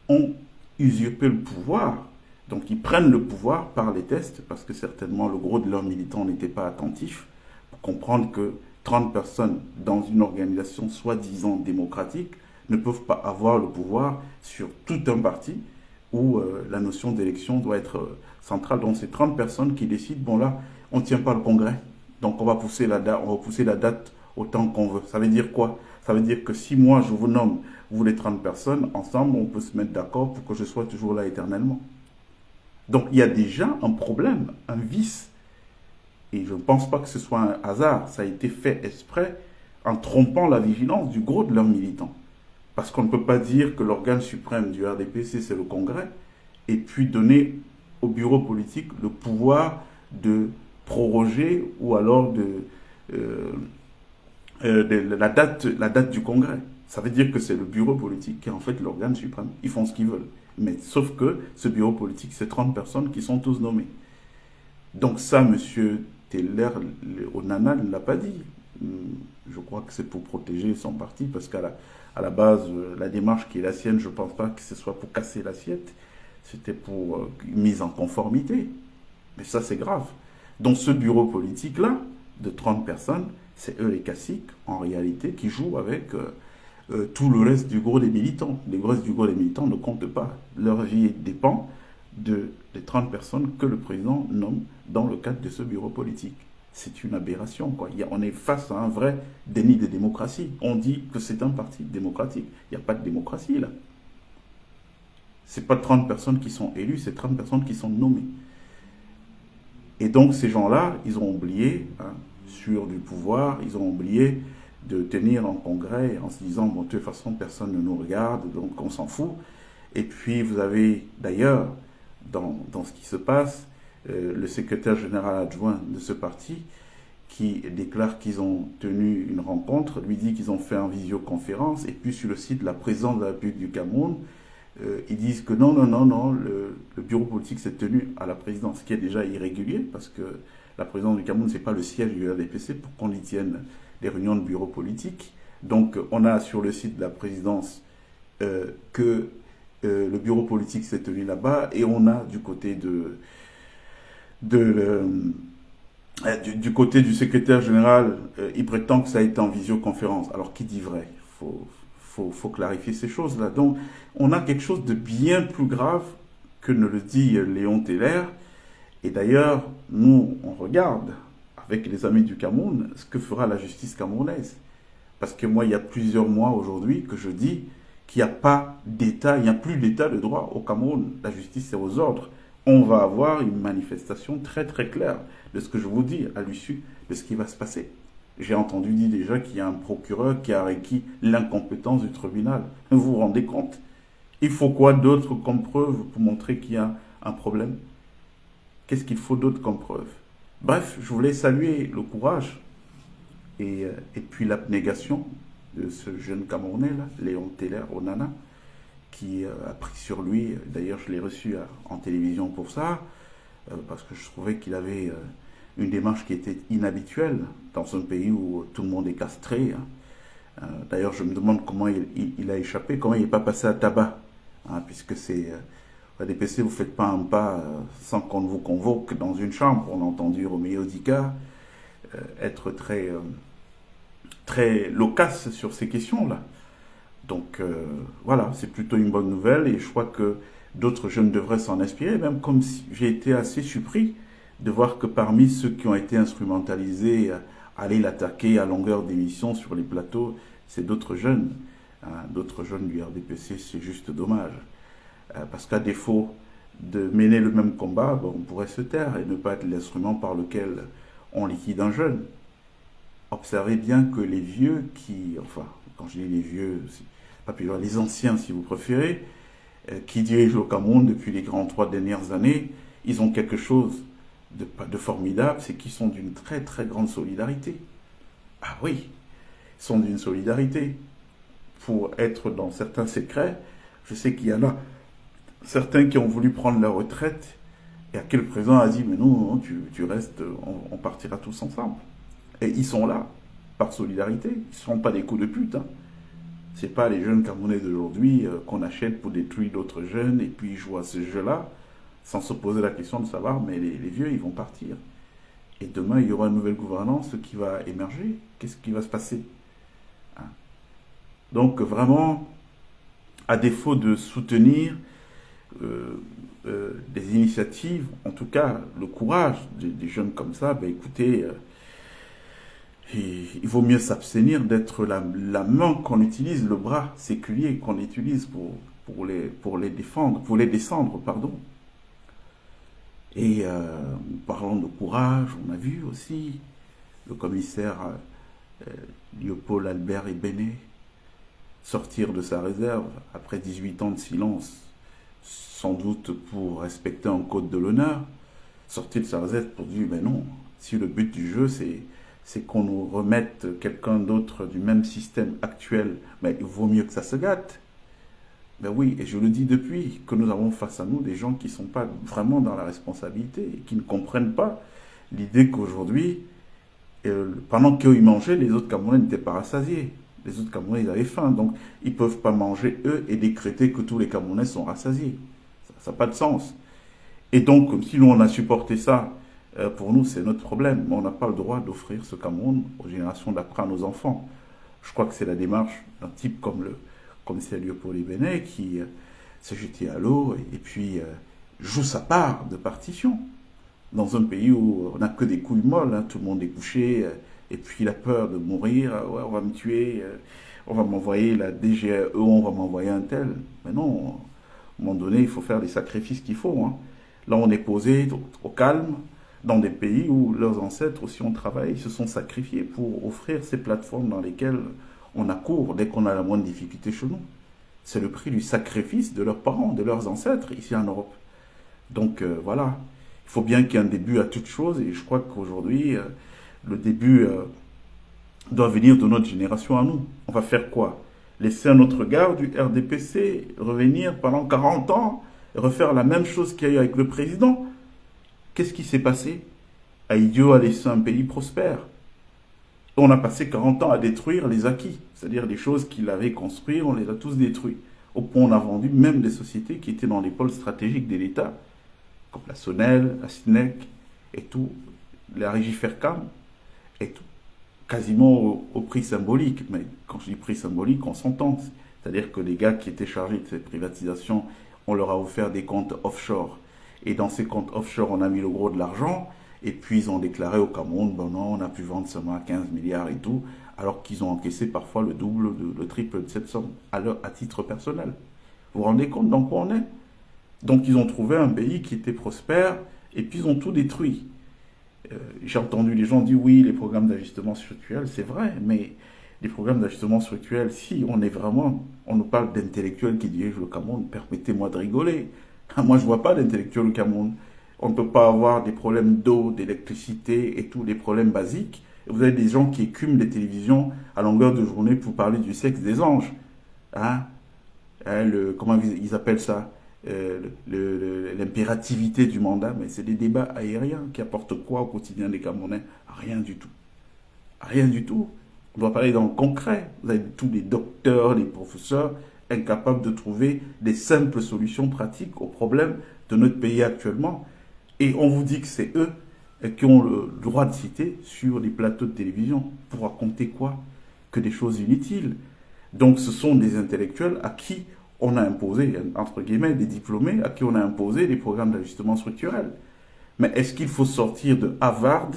ont usurpé le pouvoir. Donc, ils prennent le pouvoir par les tests, parce que certainement, le gros de leurs militants n'étaient pas attentifs pour comprendre que 30 personnes dans une organisation soi-disant démocratique ne peuvent pas avoir le pouvoir sur tout un parti où la notion d'élection doit être centrale. Donc, c'est 30 personnes qui décident, bon là, on ne tient pas le congrès, donc on va pousser la date autant qu'on veut. Ça veut dire quoi? Ça veut dire que si moi je vous nomme, vous les 30 personnes, ensemble, on peut se mettre d'accord pour que je sois toujours là éternellement. Donc il y a déjà un problème, un vice. Et je ne pense pas que ce soit un hasard. Ça a été fait exprès en trompant la vigilance du gros de leurs militants. Parce qu'on ne peut pas dire que l'organe suprême du RDPC, c'est le Congrès, et puis donner au bureau politique le pouvoir de proroger ou alors la date du Congrès. Ça veut dire que c'est le bureau politique qui est en fait l'organe suprême. Ils font ce qu'ils veulent. Mais sauf que ce bureau politique, c'est 30 personnes qui sont tous nommées. Donc ça, M. Teller Onana ne l'a pas dit. Je crois que c'est pour protéger son parti, parce qu'à la base, la démarche qui est la sienne, je ne pense pas que ce soit pour casser l'assiette. C'était pour mise en conformité. Mais ça, c'est grave. Donc ce bureau politique-là, de 30 personnes, c'est eux les caciques, en réalité, qui jouent avec tout le reste du gros des militants. Le reste du gros des militants ne compte pas. Leur vie dépend des 30 personnes que le président nomme dans le cadre de ce bureau politique. C'est une aberration, quoi. On est face à un vrai déni de démocratie. On dit que c'est un parti démocratique. Il n'y a pas de démocratie, là. Ce n'est pas 30 personnes qui sont élues, c'est 30 personnes qui sont nommées. Et donc, ces gens-là, ils ont oublié, sur du pouvoir, ils ont oublié de tenir un congrès en se disant, bon, de toute façon, personne ne nous regarde, donc on s'en fout. Et puis, vous avez d'ailleurs, dans ce qui se passe, le secrétaire général adjoint de ce parti qui déclare qu'ils ont tenu une rencontre, lui dit qu'ils ont fait en visioconférence, et puis sur le site de la présidence de la République du Cameroun, ils disent que non, le bureau politique s'est tenu à la présidence, ce qui est déjà irrégulier, parce que la présidence du Cameroun, ce n'est pas le siège du RDPC pour qu'on y tienne des réunions de bureau politique. Donc, on a sur le site de la présidence que le bureau politique s'est tenu là-bas, et on a du côté du côté du secrétaire général, il prétend que ça a été en visioconférence. Alors, qui dit vrai? Faut clarifier ces choses-là. Donc, on a quelque chose de bien plus grave que ne le dit Léon Teller. Et d'ailleurs, nous, on regarde avec les amis du Cameroun ce que fera la justice camerounaise. Parce que moi, il y a plusieurs mois aujourd'hui que je dis qu'il n'y a pas d'État, il n'y a plus d'État de droit au Cameroun. La justice est aux ordres. On va avoir une manifestation très très claire de ce que je vous dis à l'issue de ce qui va se passer. J'ai entendu dire déjà qu'il y a un procureur qui a requis l'incompétence du tribunal. Vous vous rendez compte? Il faut quoi d'autre comme preuve pour montrer qu'il y a un problème? Qu'est-ce qu'il faut d'autre comme preuve? Bref, je voulais saluer le courage et puis l'abnégation de ce jeune Camerounais, là, Léon Teller Onana, qui a pris sur lui. D'ailleurs, je l'ai reçu en télévision pour ça, parce que je trouvais qu'il avait une démarche qui était inhabituelle dans un pays où tout le monde est castré. D'ailleurs, je me demande comment il a échappé, comment il n'est pas passé à tabac, puisque c'est... ADPC, vous ne faites pas un pas sans qu'on ne vous convoque dans une chambre. On a entendu Roméo Dika être très loquace sur ces questions-là. Donc voilà, c'est plutôt une bonne nouvelle, et je crois que d'autres jeunes devraient s'en inspirer, même comme si j'ai été assez surpris de voir que parmi ceux qui ont été instrumentalisés, aller l'attaquer à longueur d'émission sur les plateaux, c'est d'autres jeunes du RDPC. C'est juste dommage. Parce qu'à défaut de mener le même combat, on pourrait se taire et ne pas être l'instrument par lequel on liquide un jeune. Observez bien que les vieux enfin, quand je dis les vieux, les anciens si vous préférez, qui dirigent le Cameroun depuis les 3 dernières années, ils ont quelque chose de formidable, c'est qu'ils sont d'une très très grande solidarité. Ah oui, ils sont d'une solidarité. Pour être dans certains secrets, je sais qu'il y en a certains qui ont voulu prendre leur retraite et à qui le président a dit mais non, tu restes, on partira tous ensemble. Et ils sont là, par solidarité, ils ne sont pas des coups de pute. Hein. Ce n'est pas les jeunes Camerounais d'aujourd'hui qu'on achète pour détruire d'autres jeunes et puis ils jouent à ce jeu-là sans se poser la question de savoir mais les vieux ils vont partir. Et demain il y aura une nouvelle gouvernance qui va émerger. Qu'est-ce qui va se passer? Hein. Donc vraiment, à défaut de soutenir des initiatives, en tout cas le courage des jeunes comme ça, ben écoutez, il vaut mieux s'abstenir d'être la main qu'on utilise, le bras séculier qu'on utilise pour les défendre, pour les descendre, pardon. Et parlant de courage, on a vu aussi le commissaire Léopold Albert Ebene sortir de sa réserve après 18 ans de silence, sans doute pour respecter un code de l'honneur, sortir de sa réserve pour dire, mais non, si le but du jeu c'est qu'on nous remette quelqu'un d'autre du même système actuel, mais il vaut mieux que ça se gâte. Ben oui, et je le dis depuis, que nous avons face à nous des gens qui ne sont pas vraiment dans la responsabilité, et qui ne comprennent pas l'idée qu'aujourd'hui, pendant qu'eux ils mangeaient, les autres Camerounais n'étaient pas rassasiés. Les autres Camerounais, ils avaient faim, donc ils ne peuvent pas manger eux et décréter que tous les Camerounais sont rassasiés. Ça n'a pas de sens. Et donc, si nous on a supporté ça, pour nous c'est notre problème, mais on n'a pas le droit d'offrir ce Cameroun aux générations d'après, à nos enfants. Je crois que c'est la démarche d'un type comme le commissaire Léopold Ebene qui s'est jeté à l'eau et puis joue sa part de partition. Dans un pays où on n'a que des couilles molles, hein, tout le monde est couché, et puis il a peur de mourir, ouais, on va me tuer, on va m'envoyer la DGE, on va m'envoyer un tel. Mais non, à un moment donné, il faut faire les sacrifices qu'il faut. Hein. Là, on est posé au calme, dans des pays où leurs ancêtres aussi ont travaillé, ils se sont sacrifiés pour offrir ces plateformes dans lesquelles on accourt dès qu'on a la moindre difficulté chez nous. C'est le prix du sacrifice de leurs parents, de leurs ancêtres ici en Europe. Donc voilà, il faut bien qu'il y ait un début à toute chose et je crois qu'aujourd'hui, le début doit venir de notre génération à nous. On va faire quoi? Laisser un autre gars du RDPC revenir pendant 40 ans et refaire la même chose qu'il y a eu avec le président? Qu'est-ce qui s'est passé? Ahidjo a laissé un pays prospère. On a passé 40 ans à détruire les acquis, c'est-à-dire les choses qu'il avait construites, on les a tous détruits. Au point où on a vendu même des sociétés qui étaient dans les pôles stratégiques de l'État, comme la Sonel, la SNEC et tout, la Régie Fercam et tout, quasiment au prix symbolique. Mais quand je dis prix symbolique, on s'entend. C'est-à-dire que les gars qui étaient chargés de cette privatisation, on leur a offert des comptes offshore. Et dans ces comptes offshore, on a mis le gros de l'argent. Et puis, ils ont déclaré au Cameroun, bon non, on a pu vendre seulement à 15 milliards et tout, alors qu'ils ont encaissé parfois le double, le triple de cette somme à titre personnel. Vous vous rendez compte dans quoi on est? Donc, ils ont trouvé un pays qui était prospère et puis ils ont tout détruit. J'ai entendu les gens dire oui, les programmes d'ajustement structurel, c'est vrai, mais les programmes d'ajustement structurel, si on est vraiment, on nous parle d'intellectuels qui dirigent le Cameroun, permettez-moi de rigoler. Moi, je ne vois pas d'intellectuels au Cameroun. On ne peut pas avoir des problèmes d'eau, d'électricité et tous les problèmes basiques. Vous avez des gens qui écument les télévisions à longueur de journée pour parler du sexe des anges. Hein? Comment ils appellent ça? L'impérativité du mandat. Mais c'est des débats aériens qui apportent quoi au quotidien des Camerounais? Rien du tout. Rien du tout. On doit parler dans le concret. Vous avez tous les docteurs, les professeurs incapables de trouver des simples solutions pratiques aux problèmes de notre pays actuellement. Et on vous dit que c'est eux qui ont le droit de citer sur les plateaux de télévision. Pour raconter quoi? Que des choses inutiles. Donc ce sont des intellectuels à qui on a imposé, entre guillemets, des diplômés, à qui on a imposé des programmes d'ajustement structurel. Mais est-ce qu'il faut sortir de Harvard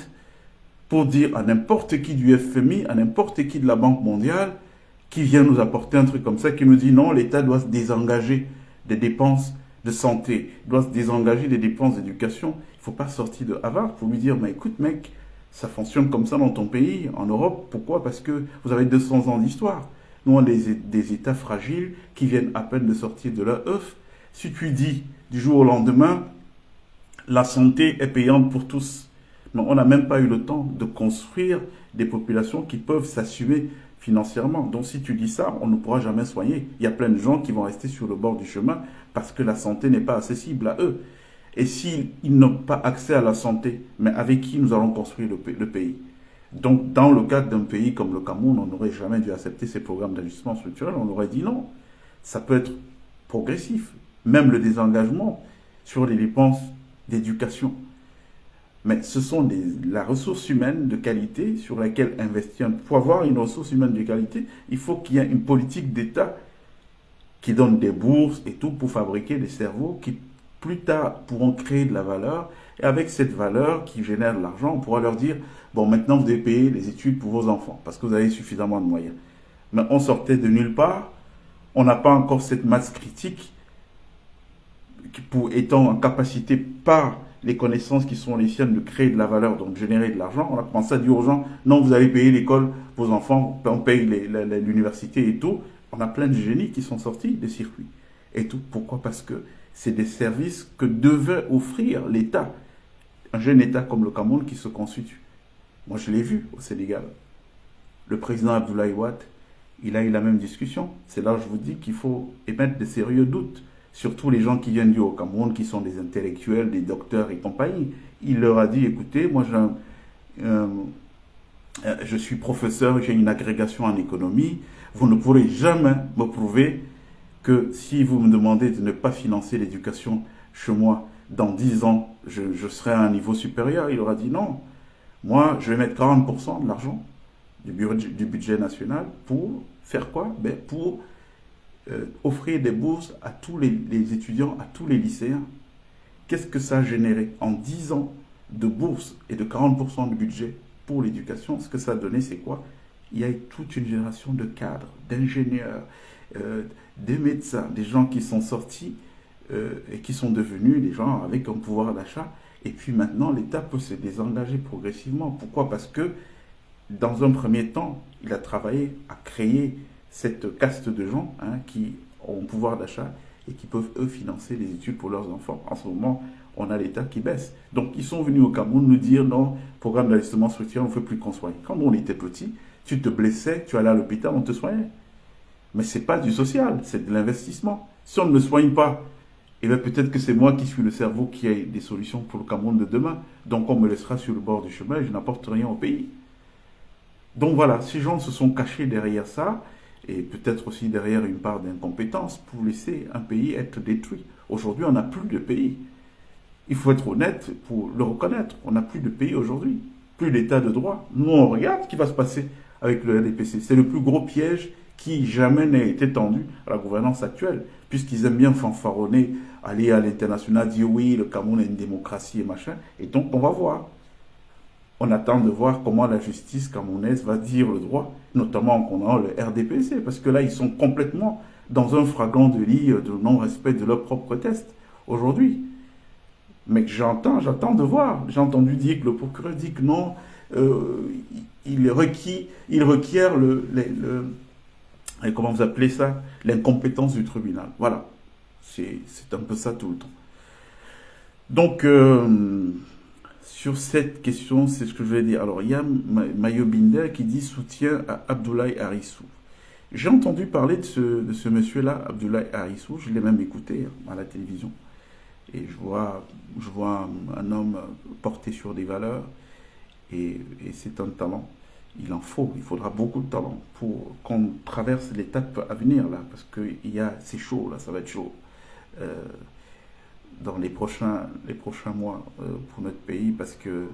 pour dire à n'importe qui du FMI, à n'importe qui de la Banque mondiale, qui vient nous apporter un truc comme ça, qui nous dit non, l'État doit se désengager des dépenses de santé, doit se désengager des dépenses d'éducation. Il ne faut pas sortir de Harvard pour lui dire, mais écoute mec, ça fonctionne comme ça dans ton pays, en Europe. Pourquoi? Parce que vous avez 200 ans d'histoire. Nous, on a des États fragiles qui viennent à peine de sortir de leur œuf. Si tu dis du jour au lendemain, la santé est payante pour tous, mais on n'a même pas eu le temps de construire des populations qui peuvent s'assumer financièrement. Donc si tu dis ça, on ne pourra jamais soigner. Il y a plein de gens qui vont rester sur le bord du chemin parce que la santé n'est pas accessible à eux. Et s'ils n'ont pas accès à la santé, mais avec qui nous allons construire le pays? Donc dans le cadre d'un pays comme le Cameroun, on n'aurait jamais dû accepter ces programmes d'ajustement structurel. On aurait dit non. Ça peut être progressif. Même le désengagement sur les dépenses d'éducation. Mais ce sont la ressource humaine de qualité sur laquelle investir. Pour avoir une ressource humaine de qualité, il faut qu'il y ait une politique d'État qui donne des bourses et tout pour fabriquer des cerveaux qui plus tard pourront créer de la valeur. Et avec cette valeur qui génère de l'argent, on pourra leur dire, bon, maintenant vous devez payer les études pour vos enfants parce que vous avez suffisamment de moyens. Mais on sortait de nulle part. On n'a pas encore cette masse critique pour étant en capacité par les connaissances qui sont les siennes de créer de la valeur, donc générer de l'argent. On a commencé à dire aux gens, non, vous allez payer l'école, vos enfants, on paye l'université et tout. On a plein de génies qui sont sortis des circuits. Et tout. Pourquoi? Parce que c'est des services que devait offrir l'État. Un jeune État comme le Cameroun qui se constitue. Moi, je l'ai vu au Sénégal. Le président Abdoulaye Wade, il a eu la même discussion. C'est là où je vous dis qu'il faut émettre de sérieux doutes. Surtout les gens qui viennent du Haut-Cameroun, qui sont des intellectuels, des docteurs et compagnie. Il leur a dit, écoutez, moi je suis professeur, j'ai une agrégation en économie. Vous ne pourrez jamais me prouver que si vous me demandez de ne pas financer l'éducation chez moi, dans 10 ans, je serai à un niveau supérieur. Il leur a dit non. Moi, je vais mettre 40% de l'argent du budget national pour faire quoi? Ben, pour offrir des bourses à tous les étudiants, à tous les lycéens. Qu'est-ce que ça a généré en 10 ans de bourses et de 40% de budget pour l'éducation? Ce que ça a donné, c'est quoi? Il y a eu toute une génération de cadres, d'ingénieurs, des médecins, des gens qui sont sortis et qui sont devenus des gens avec un pouvoir d'achat. Et puis maintenant, l'État peut se désengager progressivement. Pourquoi? Parce que dans un premier temps, il a travaillé à créer cette caste de gens qui ont un pouvoir d'achat et qui peuvent, eux, financer les études pour leurs enfants. En ce moment, on a l'État qui baisse. Donc, ils sont venus au Cameroun nous dire, non, programme d'ajustement structurel, on ne fait plus qu'on soigne. Quand on était petit, tu te blessais, tu allais à l'hôpital, on te soignait. Mais ce n'est pas du social, c'est de l'investissement. Si on ne le soigne pas, eh bien peut-être que c'est moi qui suis le cerveau qui a des solutions pour le Cameroun de demain. Donc, on me laissera sur le bord du chemin et je n'apporte rien au pays. Donc voilà, ces gens se sont cachés derrière ça, et peut-être aussi derrière une part d'incompétence pour laisser un pays être détruit. Aujourd'hui, on n'a plus de pays. Il faut être honnête pour le reconnaître. On n'a plus de pays aujourd'hui, plus d'état de droit. Nous, on regarde ce qui va se passer avec le RDPC. C'est le plus gros piège qui jamais n'a été tendu à la gouvernance actuelle, puisqu'ils aiment bien fanfaronner, aller à l'international, dire oui, le Cameroun est une démocratie et machin. Et donc, on va voir. On attend de voir comment la justice camerounaise va dire le droit, notamment en condamnant le RDPC, parce que là, ils sont complètement dans un flagrant délit de non-respect de leurs propres tests aujourd'hui. Mais j'attends de voir. J'ai entendu dire que le procureur dit que non, il requiert comment vous appelez ça, l'incompétence du tribunal. Voilà, c'est un peu ça tout le temps. Donc, sur cette question, c'est ce que je vais dire. Alors, il y a Mayo Binder qui dit soutien à Abdoulaye Arissou. J'ai entendu parler de ce monsieur-là, Abdoulaye Arissou. Je l'ai même écouté à la télévision. Et je vois un homme porté sur des valeurs. Et c'est un talent. Il en faut. Il faudra beaucoup de talent pour qu'on traverse l'étape à venir, là. Parce que c'est chaud, là. Ça va être chaud. Dans les prochains mois pour notre pays, parce que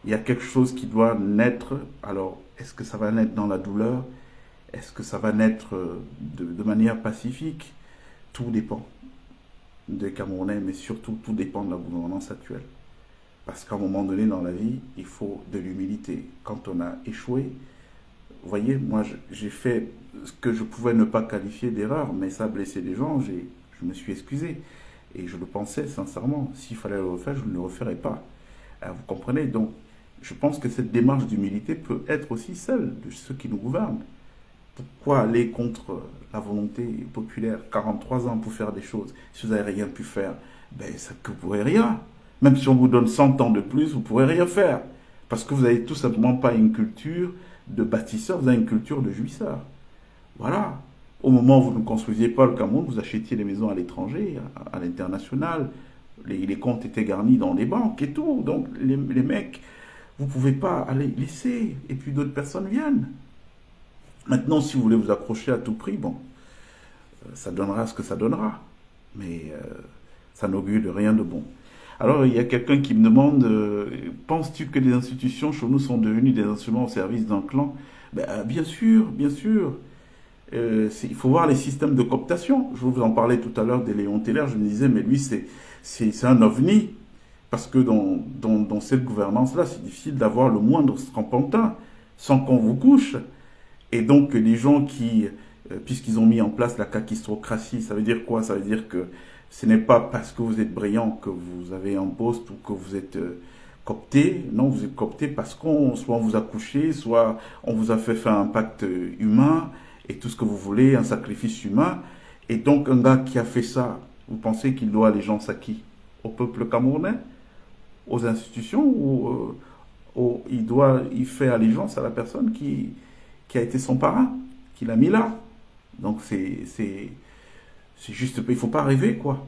il y a quelque chose qui doit naître. Alors, est-ce que ça va naître dans la douleur? Est-ce que ça va naître de manière pacifique? Tout dépend des Camerounais, mais surtout, tout dépend de la gouvernance actuelle. Parce qu'à un moment donné dans la vie, il faut de l'humilité. Quand on a échoué, vous voyez, moi, j'ai fait ce que je pouvais ne pas qualifier d'erreur, mais ça a blessé des gens, je me suis excusé. Et je le pensais sincèrement. S'il fallait le refaire, je ne le referais pas. Vous comprenez? Donc, je pense que cette démarche d'humilité peut être aussi celle de ceux qui nous gouvernent. Pourquoi aller contre la volonté populaire? 43 ans pour faire des choses. Si vous n'avez rien pu faire, ben, c'est que vous ne pourrez rien. Même si on vous donne 100 ans de plus, vous ne pourrez rien faire. Parce que vous n'avez tout simplement pas une culture de bâtisseur, vous avez une culture de jouisseur. Voilà. Au moment où vous ne construisiez pas le Cameroun, vous achetiez des maisons à l'étranger, à l'international. Les comptes étaient garnis dans les banques et tout. Donc les mecs, vous ne pouvez pas aller laisser. Et puis d'autres personnes viennent. Maintenant, si vous voulez vous accrocher à tout prix, bon, ça donnera ce que ça donnera. Mais ça n'augure de rien de bon. Alors, il y a quelqu'un qui me demande, penses-tu que les institutions chez nous sont devenues des instruments au service d'un clan? Ben, bien sûr, bien sûr. Il faut voir les systèmes de cooptation. Je vous en parlais tout à l'heure de Léon Teller. Je me disais, mais lui, c'est un ovni. Parce que dans cette gouvernance-là, c'est difficile d'avoir le moindre strapontin sans qu'on vous couche. Et donc, les gens qui, puisqu'ils ont mis en place la kakistocratie, ça veut dire quoi? Ça veut dire que ce n'est pas parce que vous êtes brillant que vous avez un poste ou que vous êtes coopté. Non, vous êtes coopté parce soit on vous a couché, soit on vous a fait faire un pacte humain et tout ce que vous voulez, un sacrifice humain. Et donc, un gars qui a fait ça, vous pensez qu'il doit allégeance à qui? Au peuple camerounais? Aux institutions? Ou il fait allégeance à la personne qui a été son parrain, qui l'a mis là? Donc, c'est juste, il ne faut pas rêver, quoi.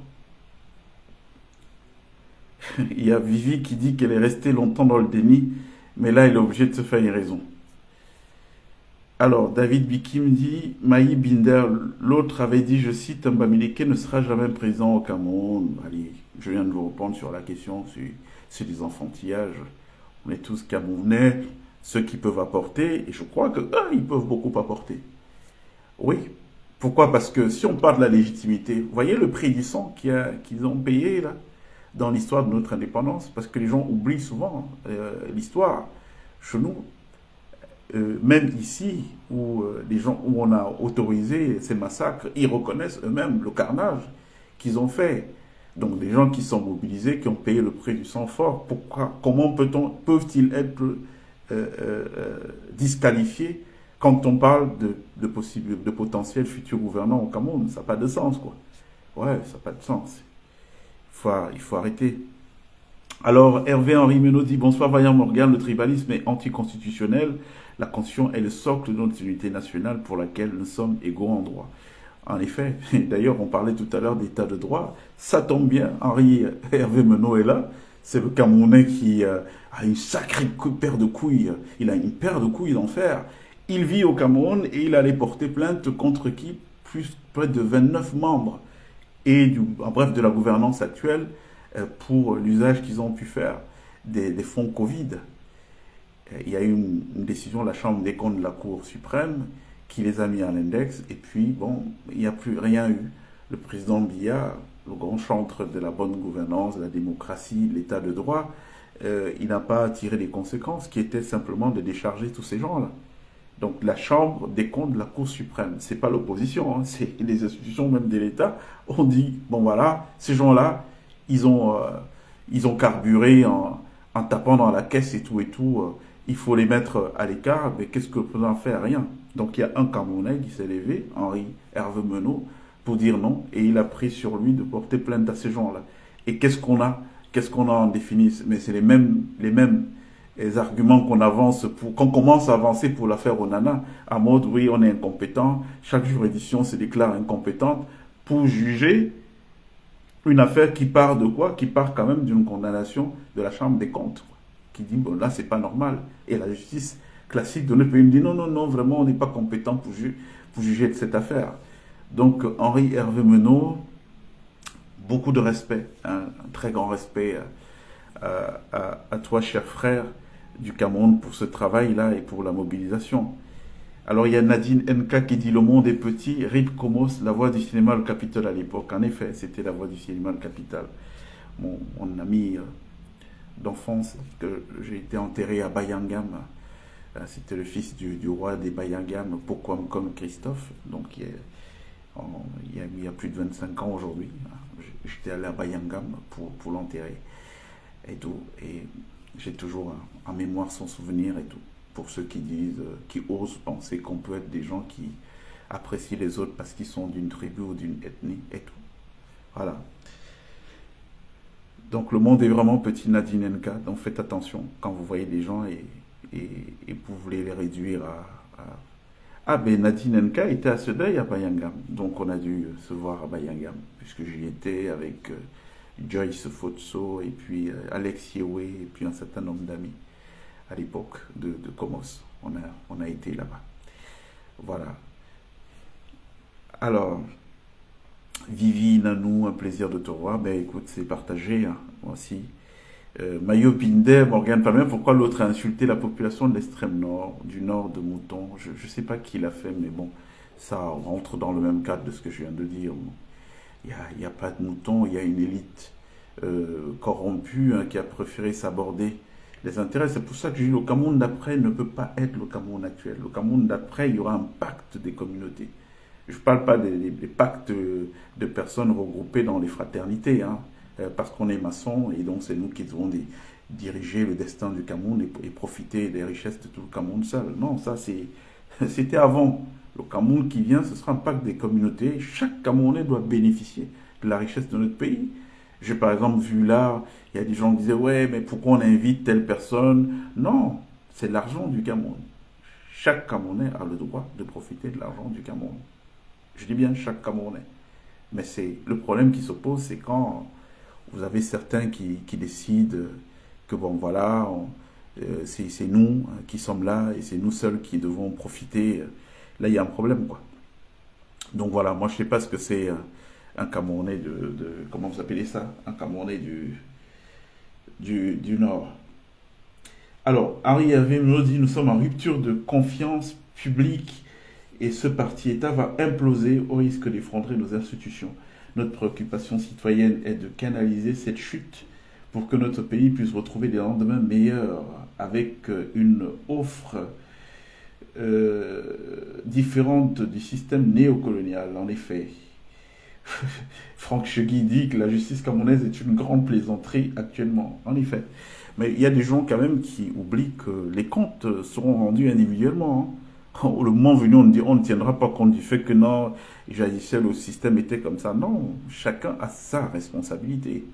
Il y a Vivi qui dit qu'elle est restée longtemps dans le déni, mais là, elle est obligée de se faire une raison. Alors, David Bikim dit, Maï Binder, l'autre avait dit, je cite, Mbamileke ne sera jamais présent au Cameroun. Allez, je viens de vous répondre sur la question, c'est des enfantillages. On est tous Camerounais, ceux qui peuvent apporter, et je crois que ils peuvent beaucoup apporter. Oui. Pourquoi? Parce que si on parle de la légitimité, vous voyez le prix du sang qu'ils ont payé là, dans l'histoire de notre indépendance, parce que les gens oublient souvent l'histoire. Chez nous, même ici, où les gens, où on a autorisé ces massacres, ils reconnaissent eux-mêmes le carnage qu'ils ont fait. Donc des gens qui sont mobilisés, qui ont payé le prix du sang fort. Pourquoi? Comment peuvent-ils être disqualifiés quand on parle de potentiels futurs gouvernants au Cameroun? Ça n'a pas de sens, quoi. Ouais, ça n'a pas de sens. Il faut arrêter. Alors, Hervé Henri Menot dit, bonsoir Vaillant Morgan, le tribalisme est anticonstitutionnel. La Constitution est le socle de notre unité nationale pour laquelle nous sommes égaux en droit. En effet, d'ailleurs, on parlait tout à l'heure d'état de droit. Ça tombe bien, Hervé Menot est là. C'est le Camerounais qui a une sacrée paire de couilles. Il a une paire de couilles d'enfer. Il vit au Cameroun et il allait porter plainte contre qui? Près de 29 membres. Et en bref, de la gouvernance actuelle pour l'usage qu'ils ont pu faire des fonds Covid. Il y a eu une décision de la Chambre des comptes de la Cour suprême qui les a mis à l'index. Et puis, bon, il n'y a plus rien eu. Le président Biya, le grand chantre de la bonne gouvernance, de la démocratie, de l'état de droit, il n'a pas tiré les conséquences qui étaient simplement de décharger tous ces gens-là. Donc la Chambre des comptes de la Cour suprême, c'est pas l'opposition, hein, c'est les institutions même de l'État. On dit, bon voilà, ces gens-là, ils ont carburé en tapant dans la caisse et tout. Il faut les mettre à l'écart, mais qu'est-ce que le président fait? Rien. Donc il y a un Camerounais qui s'est levé, Henri Hervé Menot, pour dire non, et il a pris sur lui de porter plainte à ces gens-là. Et qu'est-ce qu'on a? Qu'est-ce qu'on a en définitive? Mais c'est les mêmes arguments qu'on commence à avancer pour l'affaire Onana, à mode, oui, on est incompétent, chaque juridiction se déclare incompétente pour juger une affaire qui part de quoi? Qui part quand même d'une condamnation de la Chambre des comptes, quoi, qui dit, bon, là, c'est pas normal. Et la justice classique de notre pays me dit, non, non, non, vraiment, on n'est pas compétent pour juger de cette affaire. Donc, Henri Hervé Menot, beaucoup de respect, hein, un très grand respect à toi, cher frère du Cameroun, pour ce travail-là et pour la mobilisation. Alors il y a Nadine NK qui dit le monde est petit, Rip Komos, la voix du cinéma Le Capitole à l'époque. En effet, c'était la voix du cinéma Le Capitole. Mon ami d'enfance, que j'ai été enterré à Bayangam, c'était le fils du roi des Bayangam, Pokwamkom Christophe, donc il y a plus de 25 ans aujourd'hui. J'étais allé à Bayangam pour l'enterrer et tout, et j'ai toujours en mémoire son souvenir et tout. pour ceux qui disent, qui osent penser qu'on peut être des gens qui apprécient les autres parce qu'ils sont d'une tribu ou d'une ethnie et tout. Voilà. Donc le monde est vraiment petit, Nadine Nka, donc faites attention quand vous voyez des gens et vous voulez les réduire à- Ah ben Nadine Nka était à ce deuil à Bayangam, donc on a dû se voir à Bayangam, puisque j'y étais avec Joyce Fotso et puis Alex Yewe et puis un certain nombre d'amis à l'époque de Comos. On a été là-bas. Voilà. Alors, Vivi, Nanou, un plaisir de te revoir. Ben écoute, c'est partagé, hein, moi aussi. Mayo Binder, Morgane Palmer, pourquoi l'autre a insulté la population de l'extrême nord, du nord de Mouton? Je ne sais pas qui l'a fait, mais bon, ça rentre dans le même cadre de ce que je viens de dire. Il y a pas de Mouton, il y a une élite corrompue, hein, qui a préféré s'aborder les intérêts. C'est pour ça que je dis le Cameroun d'après ne peut pas être le Cameroun actuel. Le Cameroun d'après, il y aura un pacte des communautés. Je ne parle pas des pactes de personnes regroupées dans les fraternités, hein, parce qu'on est maçons et donc c'est nous qui devons diriger le destin du Cameroun et profiter des richesses de tout le Cameroun seul. Non, ça c'était avant. Le Cameroun qui vient, ce sera un pacte des communautés. Chaque Camerounais doit bénéficier de la richesse de notre pays. J'ai par exemple vu là, il y a des gens qui disaient, ouais, mais pourquoi on invite telle personne? Non, c'est l'argent du Cameroun. Chaque Camerounais a le droit de profiter de l'argent du Cameroun. Je dis bien chaque Camerounais. Mais c'est le problème qui se pose, c'est quand vous avez certains qui décident que bon voilà, c'est nous qui sommes là et c'est nous seuls qui devons profiter. Là, il y a un problème, quoi. Donc voilà, moi je sais pas ce que c'est un Camerounais comment vous appelez ça? Un Camerounais du Nord. Alors, Henri Hervé nous dit, nous sommes en rupture de confiance publique et ce parti-État va imploser au risque d'effondrer nos institutions. Notre préoccupation citoyenne est de canaliser cette chute pour que notre pays puisse retrouver des lendemains meilleurs avec une offre différente du système néocolonial. En effet, Franck Chegui dit que la justice camerounaise est une grande plaisanterie actuellement. En effet. Mais il y a des gens quand même qui oublient que les comptes seront rendus individuellement, hein. Le moment venu, on ne tiendra pas compte du fait que non, j'agissais, le système était comme ça. Non, chacun a sa responsabilité.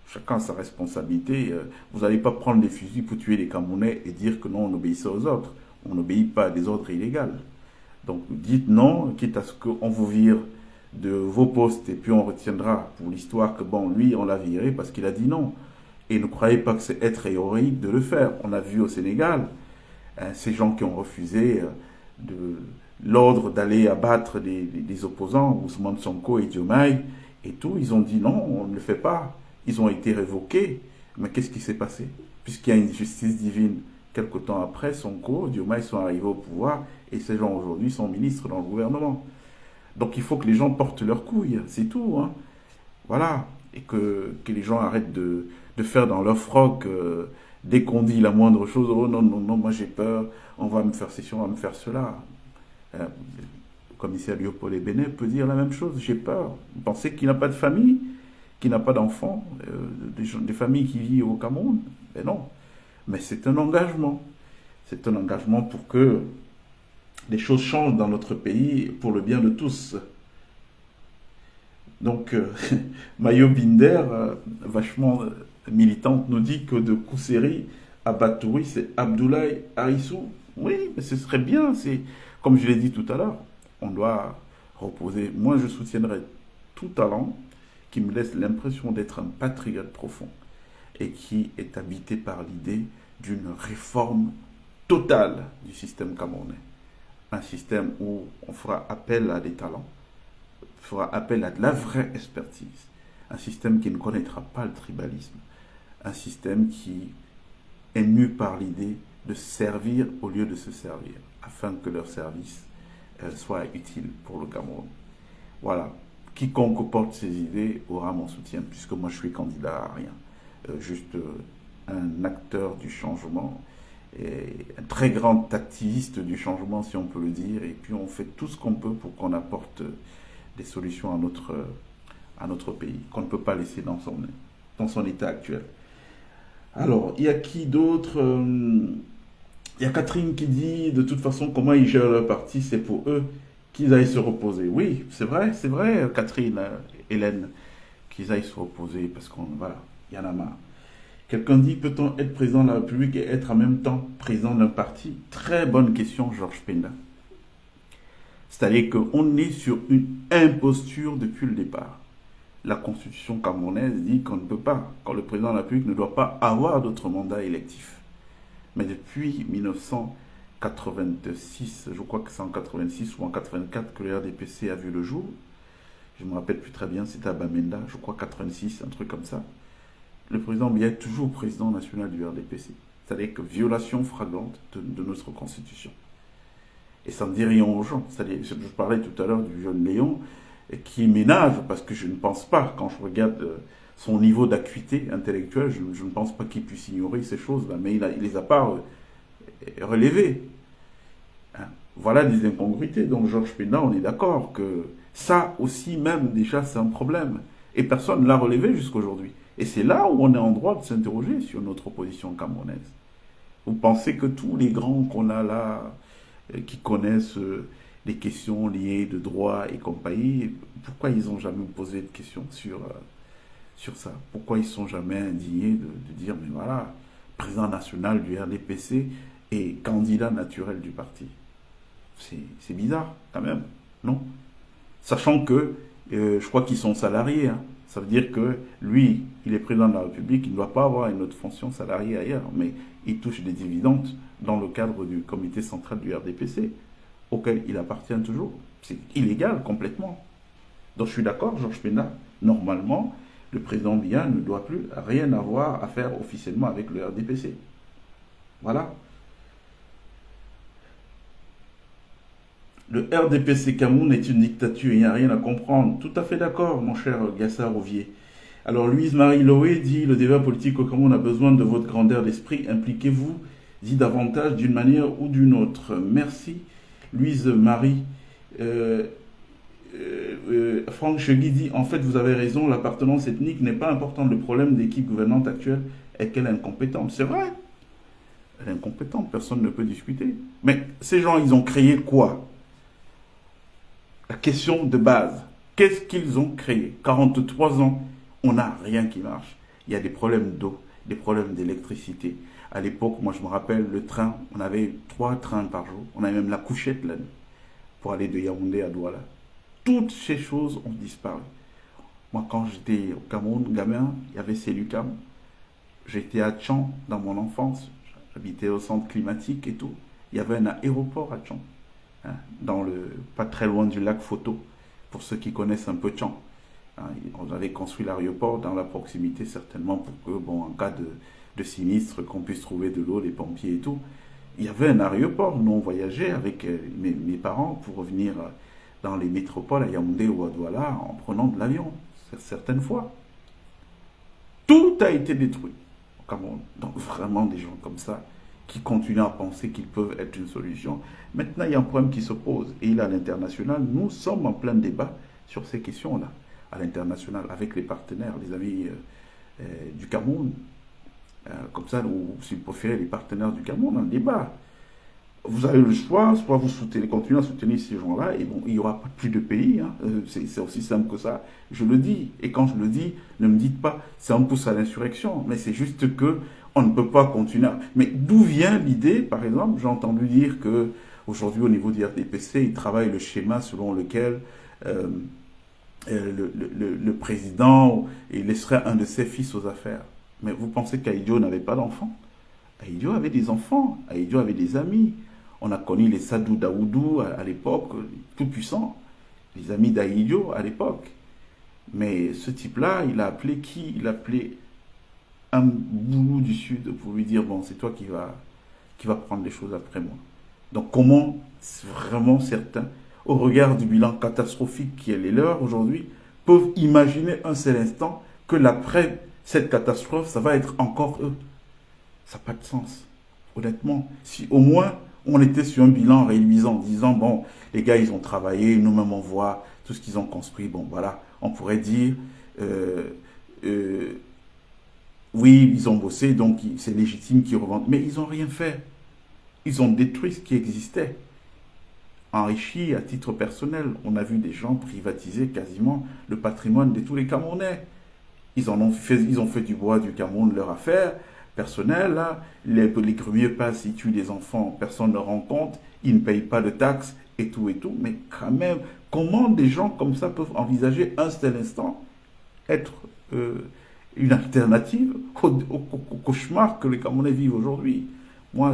Chacun a sa responsabilité. Vous n'allez pas prendre des fusils pour tuer les Camerounais et dire que non, on obéissait aux autres. On n'obéit pas à des ordres illégaux. Donc dites non, quitte à ce qu'on vous vire de vos postes et puis on retiendra pour l'histoire que bon, lui, on l'a viré parce qu'il a dit non. Et ne croyez pas que c'est être héroïque de le faire. On a vu au Sénégal, hein, ces gens qui ont refusé de l'ordre d'aller abattre des opposants, Ousmane Sonko et Diomaye, et tout, ils ont dit non, on ne le fait pas. Ils ont été révoqués. Mais qu'est-ce qui s'est passé? Puisqu'il y a une justice divine, quelque temps après, Sonko, Diomaye sont arrivés au pouvoir, et ces gens aujourd'hui sont ministres dans le gouvernement. Donc il faut que les gens portent leurs couilles, c'est tout, hein. Voilà. Et que les gens arrêtent de faire dans leur froc, dès qu'on dit la moindre chose, oh non, non, non, moi j'ai peur, on va me faire ceci, on va me faire cela. Le commissaire Léopold Bénet peut dire la même chose, j'ai peur. Vous pensez qu'il n'a pas de famille, qu'il n'a pas d'enfants, des familles qui vivent au Cameroun? Mais non. Mais c'est un engagement. C'est un engagement pour que les choses changent dans notre pays pour le bien de tous. Donc, Mayo Binder, vachement militante, nous dit que de Kousseri à Batouri, c'est Abdoulaye Harissou. Oui, mais ce serait bien. C'est comme je l'ai dit tout à l'heure, on doit reposer. Moi, je soutiendrai tout talent qui me laisse l'impression d'être un patriote profond et qui est habité par l'idée d'une réforme totale du système camerounais. Un système où on fera appel à des talents, fera appel à de la vraie expertise, un système qui ne connaîtra pas le tribalisme, un système qui est mu par l'idée de servir au lieu de se servir, afin que leur service soit utile pour le Cameroun. Voilà. Quiconque porte ces idées aura mon soutien, puisque moi je suis candidat à rien. Juste un acteur du changement, et un très grand activiste du changement, si on peut le dire, et puis on fait tout ce qu'on peut pour qu'on apporte des solutions à notre pays, qu'on ne peut pas laisser dans son état actuel. Alors, il y a qui d'autre? Il y a Catherine qui dit, de toute façon, comment ils gèrent leur parti, c'est pour eux qu'ils aillent se reposer. Oui, c'est vrai, Catherine, Hélène, qu'ils aillent se reposer, parce qu'on, voilà, il y en a marre. Quelqu'un dit, peut-on être président de la République et être en même temps président d'un parti? Très bonne question, Georges Penda. C'est-à-dire qu'on est sur une imposture depuis le départ. La constitution camerounaise dit qu'on ne peut pas, quand le président de la République ne doit pas avoir d'autres mandats électifs. Mais depuis 1986, je crois que c'est en 86 ou en 84 que le RDPC a vu le jour. Je ne me rappelle plus très bien, c'était à Bamenda, je crois 86, un truc comme ça. Le président Biya est toujours président national du RDPC. C'est-à-dire que violation flagrante de notre constitution. Et ça ne dit rien aux gens. C'est-à-dire, je parlais tout à l'heure du jeune Léon, qui ménage, parce que je ne pense pas, quand je regarde son niveau d'acuité intellectuelle, je ne pense pas qu'il puisse ignorer ces choses-là, mais il ne les a pas relevées. Hein. Voilà des incongruités. Donc Georges Penda, on est d'accord que ça aussi même, déjà, c'est un problème. Et personne ne l'a relevé jusqu'aujourd'hui. Et c'est là où on est en droit de s'interroger sur notre opposition camerounaise. Vous pensez que tous les grands qu'on a là, qui connaissent les questions liées de droit et compagnie, pourquoi ils n'ont jamais posé de questions sur ça? Pourquoi ils ne sont jamais indignés de dire, mais voilà, président national du RDPC et candidat naturel du parti? C'est bizarre, quand même, non? Sachant que, je crois qu'ils sont salariés, hein. Ça veut dire que lui, il est président de la République, il ne doit pas avoir une autre fonction salariée ailleurs, mais il touche des dividendes dans le cadre du comité central du RDPC, auquel il appartient toujours. C'est illégal complètement. Donc je suis d'accord, Georges Penda, normalement, le président Biya ne doit plus rien avoir à faire officiellement avec le RDPC. Voilà. Le RDPC Cameroun est une dictature, il n'y a rien à comprendre. Tout à fait d'accord, mon cher Gassard Rouvier. Alors, Louise-Marie Loé dit, le débat politique au Cameroun a besoin de votre grandeur d'esprit. Impliquez-vous, dit davantage d'une manière ou d'une autre. Merci, Louise-Marie. Franck Chegui dit, en fait, vous avez raison, l'appartenance ethnique n'est pas importante. Le problème de l'équipe gouvernante actuelle est qu'elle est incompétente. C'est vrai. Elle est incompétente, personne ne peut discuter. Mais ces gens, ils ont créé quoi? La question de base, qu'est-ce qu'ils ont créé? 43 ans, on n'a rien qui marche. Il y a des problèmes d'eau, des problèmes d'électricité. À l'époque, moi je me rappelle, le train, on avait 3 trains par jour. On avait même la couchette là, pour aller de Yaoundé à Douala. Toutes ces choses ont disparu. Moi, quand j'étais au Cameroun, gamin, il y avait Célucam. J'étais à Tchang dans mon enfance. J'habitais au centre climatique et tout. Il y avait un aéroport à Tchang. Hein, pas très loin du lac Photo, pour ceux qui connaissent un peu Tchang. Hein, on avait construit l'aéroport dans la proximité, certainement pour que, bon, en cas de sinistre, qu'on puisse trouver de l'eau, les pompiers et tout. Il y avait un aéroport. Nous, on voyageait avec mes parents pour revenir dans les métropoles à Yaoundé ou à Douala en prenant de l'avion, certaines fois. Tout a été détruit au Cameroun. Donc, vraiment, des gens comme ça qui continuent à penser qu'ils peuvent être une solution. Maintenant, il y a un problème qui se pose. Et il est à l'international. Nous sommes en plein débat sur ces questions-là. À l'international, avec les partenaires, les amis du Cameroun. Comme ça, ou si vous préférez, les partenaires du Cameroun, un débat. Vous avez le choix, soit vous continuez à soutenir ces gens-là, et bon, il n'y aura pas plus de pays. Hein. C'est aussi simple que ça. Je le dis. Et quand je le dis, ne me dites pas, c'est un pouce à l'insurrection. Mais c'est juste que on ne peut pas continuer. Mais d'où vient l'idée, par exemple, j'ai entendu dire que aujourd'hui, au niveau du RDPC, ils travaillent le schéma selon lequel le président il laisserait un de ses fils aux affaires. Mais vous pensez qu'Aïdio n'avait pas d'enfants? Aïdio avait des enfants, Aïdio avait des amis. On a connu les Sadou Daoudou à l'époque, tout puissants, les amis d'Aïdio à l'époque. Mais ce type-là, il a appelé qui? Il a appelé un boulot du Sud pour lui dire, bon, c'est toi qui va prendre les choses après moi. Donc comment vraiment certains, au regard du bilan catastrophique qui est les leurs aujourd'hui, peuvent imaginer un seul instant que l'après cette catastrophe, ça va être encore eux? Ça n'a pas de sens, honnêtement. Si au moins on était sur un bilan réduisant, disant, bon, les gars, ils ont travaillé, nous-mêmes on voit tout ce qu'ils ont construit, bon, voilà, on pourrait dire, oui, ils ont bossé, donc c'est légitime qu'ils revendent, mais ils n'ont rien fait. Ils ont détruit ce qui existait, enrichi à titre personnel. On a vu des gens privatiser quasiment le patrimoine de tous les Camerounais. Ils ont fait du bois du Cameroun leur affaire personnelle. Là. Les grumiers passent, ils tuent des enfants, personne ne rend compte, ils ne payent pas de taxes et tout et tout. Mais quand même, comment des gens comme ça peuvent envisager un seul instant être une alternative au cauchemar que les Camerounais vivent aujourd'hui? Moi,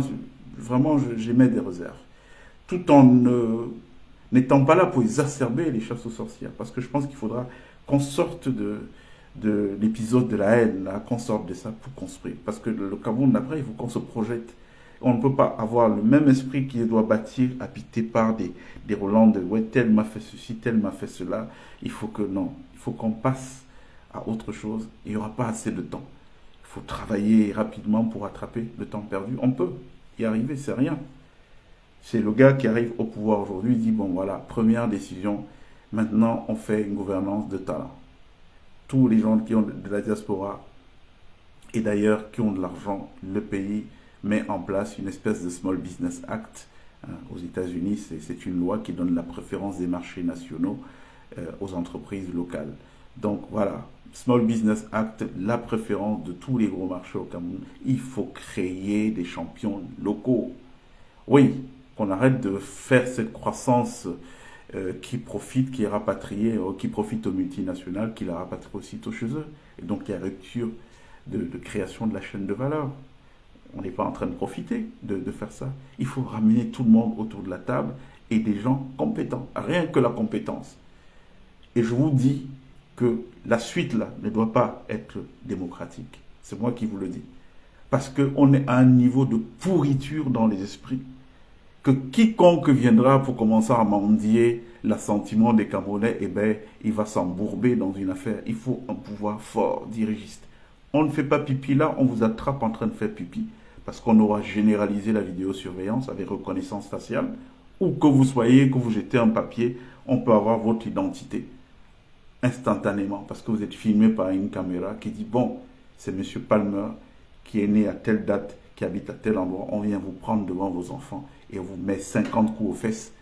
vraiment, j'émets des réserves. Tout en n'étant pas là pour exacerber les chasses aux sorcières. Parce que je pense qu'il faudra qu'on sorte de l'épisode de la haine, là, qu'on sorte de ça pour construire. Parce que le Cameroun d'après, il faut qu'on se projette. On ne peut pas avoir le même esprit qui doit bâtir, habité par des Roland de ouais, tel m'a fait ceci, tel m'a fait cela. Il faut que non, il faut qu'on passe à autre chose. Il n'y aura pas assez de temps. Il faut travailler rapidement pour rattraper le temps perdu. On peut y arriver, c'est rien. C'est le gars qui arrive au pouvoir aujourd'hui, il dit bon voilà, première décision, maintenant on fait une gouvernance de talent. Tous les gens qui ont de la diaspora et d'ailleurs qui ont de l'argent, le pays met en place une espèce de Small Business Act. Aux États-Unis, c'est une loi qui donne la préférence des marchés nationaux aux entreprises locales. Donc voilà, Small Business Act, la préférence de tous les gros marchés au Cameroun. Il faut créer des champions locaux. Oui, qu'on arrête de faire cette croissance qui profite, qui est rapatriée, qui profite aux multinationales, qui la rapatrie aussitôt chez eux. Et donc il y a rupture de création de la chaîne de valeur. On n'est pas en train de profiter de faire ça. Il faut ramener tout le monde autour de la table et des gens compétents, rien que la compétence. Et je vous dis que la suite là ne doit pas être démocratique. C'est moi qui vous le dis. Parce qu'on est à un niveau de pourriture dans les esprits que quiconque viendra pour commencer à mendier l'assentiment des Camerounais, eh ben, il va s'embourber dans une affaire. Il faut un pouvoir fort, dirigiste. On ne fait pas pipi là, on vous attrape en train de faire pipi. Parce qu'on aura généralisé la vidéosurveillance avec reconnaissance faciale. Où que vous soyez, que vous jetez un papier, on peut avoir votre identité instantanément. Parce que vous êtes filmé par une caméra qui dit, bon, c'est M. Palmer qui est né à telle date, qui habite à tel endroit. On vient vous prendre devant vos enfants et on vous met 50 coups aux fesses.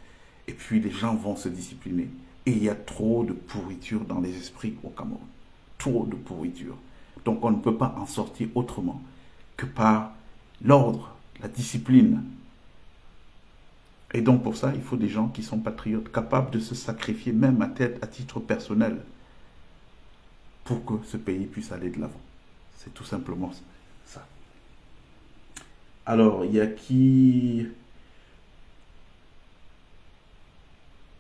Et puis les gens vont se discipliner. Et il y a trop de pourriture dans les esprits au Cameroun. Trop de pourriture. Donc on ne peut pas en sortir autrement que par l'ordre, la discipline. Et donc pour ça, il faut des gens qui sont patriotes, capables de se sacrifier même à titre personnel pour que ce pays puisse aller de l'avant. C'est tout simplement ça. Alors, il y a qui...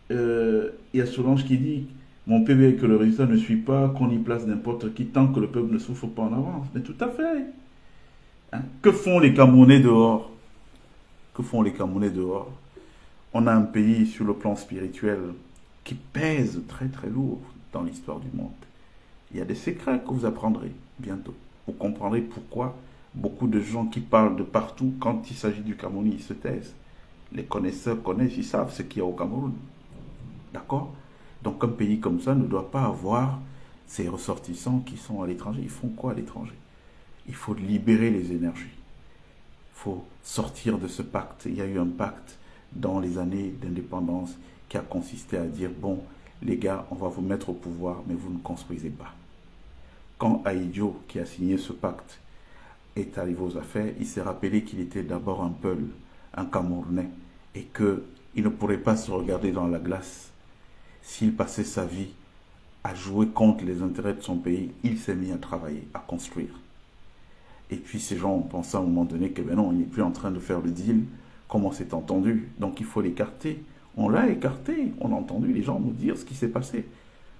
il y a Solange qui dit mon PV que le résultat ne suit pas, qu'on y place n'importe qui tant que le peuple ne souffre pas en avance. Mais tout à fait. Hein? Que font les Camerounais dehors? Que font les Camerounais dehors? On a un pays sur le plan spirituel qui pèse très très lourd dans l'histoire du monde. Il y a des secrets que vous apprendrez bientôt. Vous comprendrez pourquoi beaucoup de gens qui parlent de partout, quand il s'agit du Cameroun, ils se taisent. Les connaisseurs connaissent, ils savent ce qu'il y a au Cameroun. D'accord? Donc un pays comme ça ne doit pas avoir ses ressortissants qui sont à l'étranger. Ils font quoi à l'étranger? Il faut libérer les énergies. Il faut sortir de ce pacte. Il y a eu un pacte dans les années d'indépendance qui a consisté à dire, bon, les gars, on va vous mettre au pouvoir, mais vous ne construisez pas. Quand Ahidjo, qui a signé ce pacte, est arrivé aux affaires, il s'est rappelé qu'il était d'abord un Peul, un Camerounais, et qu'il ne pourrait pas se regarder dans la glace. S'il passait sa vie à jouer contre les intérêts de son pays, il s'est mis à travailler, à construire. Et puis ces gens ont pensé à un moment donné que ben non, il n'est plus en train de faire le deal, comme on s'est entendu. Donc il faut l'écarter. On l'a écarté, on a entendu les gens nous dire ce qui s'est passé.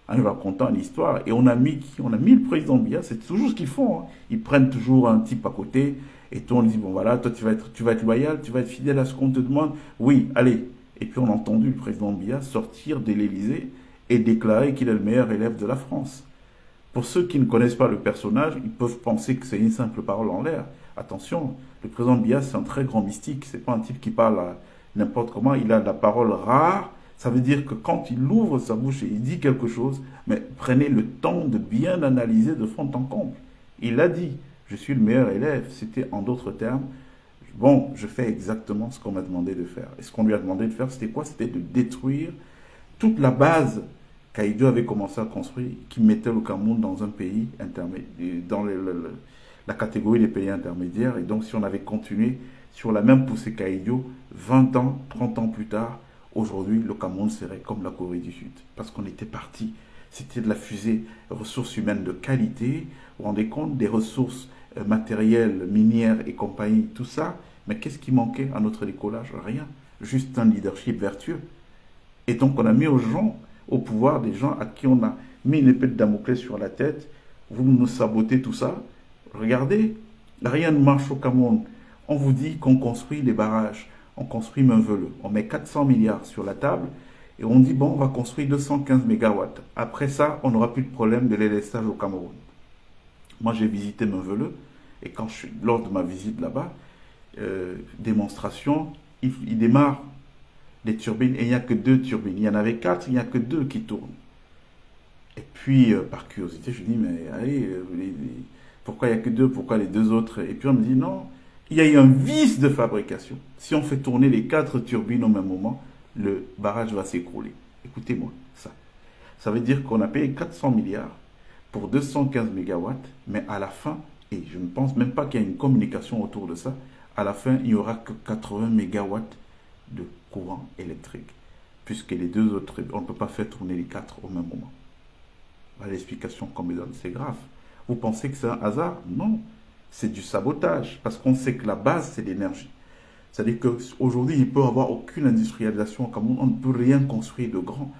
En nous racontant l'histoire. Et on a mis le président Biya, c'est toujours ce qu'ils font. Hein. Ils prennent toujours un type à côté, et tout, on dit, bon voilà, toi tu vas être loyal, tu vas être fidèle à ce qu'on te demande. Oui, allez. Et puis on a entendu le président Biya sortir de l'Élysée et déclarer qu'il est le meilleur élève de la France. Pour ceux qui ne connaissent pas le personnage, ils peuvent penser que c'est une simple parole en l'air. Attention, le président Biya, c'est un très grand mystique. C'est pas un type qui parle n'importe comment. Il a la parole rare. Ça veut dire que quand il ouvre sa bouche et il dit quelque chose, mais prenez le temps de bien analyser de fond en comble. Il a dit, je suis le meilleur élève. C'était en d'autres termes, Bon, je fais exactement ce qu'on m'a demandé de faire. Et ce qu'on lui a demandé de faire, c'était quoi? C'était de détruire toute la base qu'Aïdjo avait commencé à construire, qui mettait le Cameroun dans un pays intermédiaire, dans la catégorie des pays intermédiaires. Et donc, si on avait continué sur la même poussée qu'Aïdjo, 20 ans, 30 ans plus tard, aujourd'hui, le Cameroun serait comme la Corée du Sud. Parce qu'on était parti. C'était de la fusée ressources humaines de qualité. Vous vous rendez compte des ressources matérielles, minières et compagnie, tout ça. Mais qu'est-ce qui manquait à notre décollage? Rien. Juste un leadership vertueux. Et donc, on a mis aux gens, au pouvoir, des gens à qui on a mis une épée de Damoclès sur la tête. Vous nous sabotez tout ça. Regardez, rien ne marche au Cameroun. On vous dit qu'on construit des barrages. On construit Mainveleux. On met 400 milliards sur la table et on dit, bon, on va construire 215 mégawatts. Après ça, on n'aura plus de problème de délestage au Cameroun. Moi, j'ai visité Mainveleux et lors de ma visite là-bas, démonstration, il démarre des turbines et il n'y a que 2 turbines. Il y en avait 4, il n'y a que 2 qui tournent. Et puis, par curiosité, je dis, mais allez, pourquoi il n'y a que 2? Pourquoi les 2 autres? Et puis on me dit, non, il y a eu un vice de fabrication. Si on fait tourner les 4 turbines au même moment, le barrage va s'écrouler. Écoutez-moi, ça. Ça veut dire qu'on a payé 400 milliards pour 215 mégawatts, mais à la fin, et je ne pense même pas qu'il y ait une communication autour de ça, à la fin, il n'y aura que 80 mégawatts de courant électrique. Puisque les 2 autres, on ne peut pas faire tourner les 4 au même moment. L'explication qu'on me donne, c'est grave. Vous pensez que c'est un hasard? Non. C'est du sabotage. Parce qu'on sait que la base, c'est l'énergie. C'est-à-dire qu'aujourd'hui, il ne peut y avoir aucune industrialisation au Cameroun. On ne peut rien construire de grand.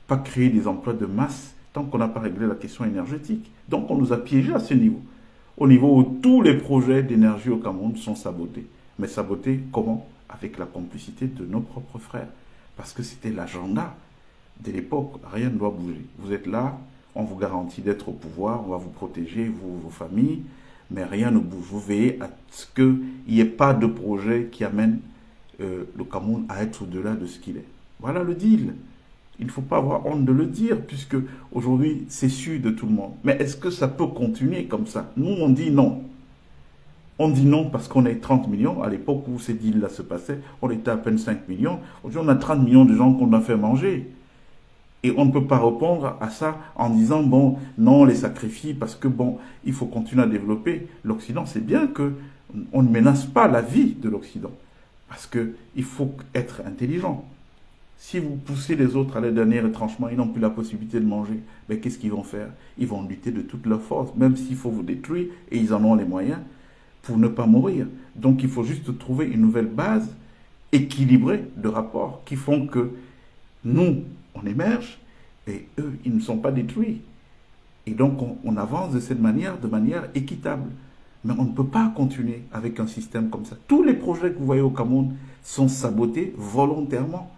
Pas créer des emplois de masse tant qu'on n'a pas réglé la question énergétique. Donc, on nous a piégés à ce niveau. Au niveau où tous les projets d'énergie au Cameroun sont sabotés. Mais sabotés comment? Avec la complicité de nos propres frères. Parce que c'était l'agenda de l'époque. Rien ne doit bouger. Vous êtes là, on vous garantit d'être au pouvoir, on va vous protéger, vous, vos familles, mais rien ne bouge. Vous veillez à ce qu'il n'y ait pas de projet qui amène le Cameroun à être au-delà de ce qu'il est. Voilà le deal. Il ne faut pas avoir honte de le dire, puisque aujourd'hui, c'est su de tout le monde. Mais est-ce que ça peut continuer comme ça? Nous, on dit non. On dit non parce qu'on est 30 millions. À l'époque où ces deals-là se passaient, on était à peine 5 millions. Aujourd'hui, on a 30 millions de gens qu'on a fait manger. Et on ne peut pas répondre à ça en disant, bon, non, on les sacrifie parce que, bon, il faut continuer à développer. L'Occident, c'est bien que on ne menace pas la vie de l'Occident. Parce qu'il faut être intelligent. Si vous poussez les autres à les derniers retranchements, ils n'ont plus la possibilité de manger. Mais qu'est-ce qu'ils vont faire? Ils vont lutter de toute leur force, même s'il faut vous détruire, et ils en ont les moyens, pour ne pas mourir. Donc il faut juste trouver une nouvelle base équilibrée de rapports qui font que nous, on émerge, et eux, ils ne sont pas détruits. Et donc, on avance de cette manière, de manière équitable. Mais on ne peut pas continuer avec un système comme ça. Tous les projets que vous voyez au Cameroun sont sabotés volontairement.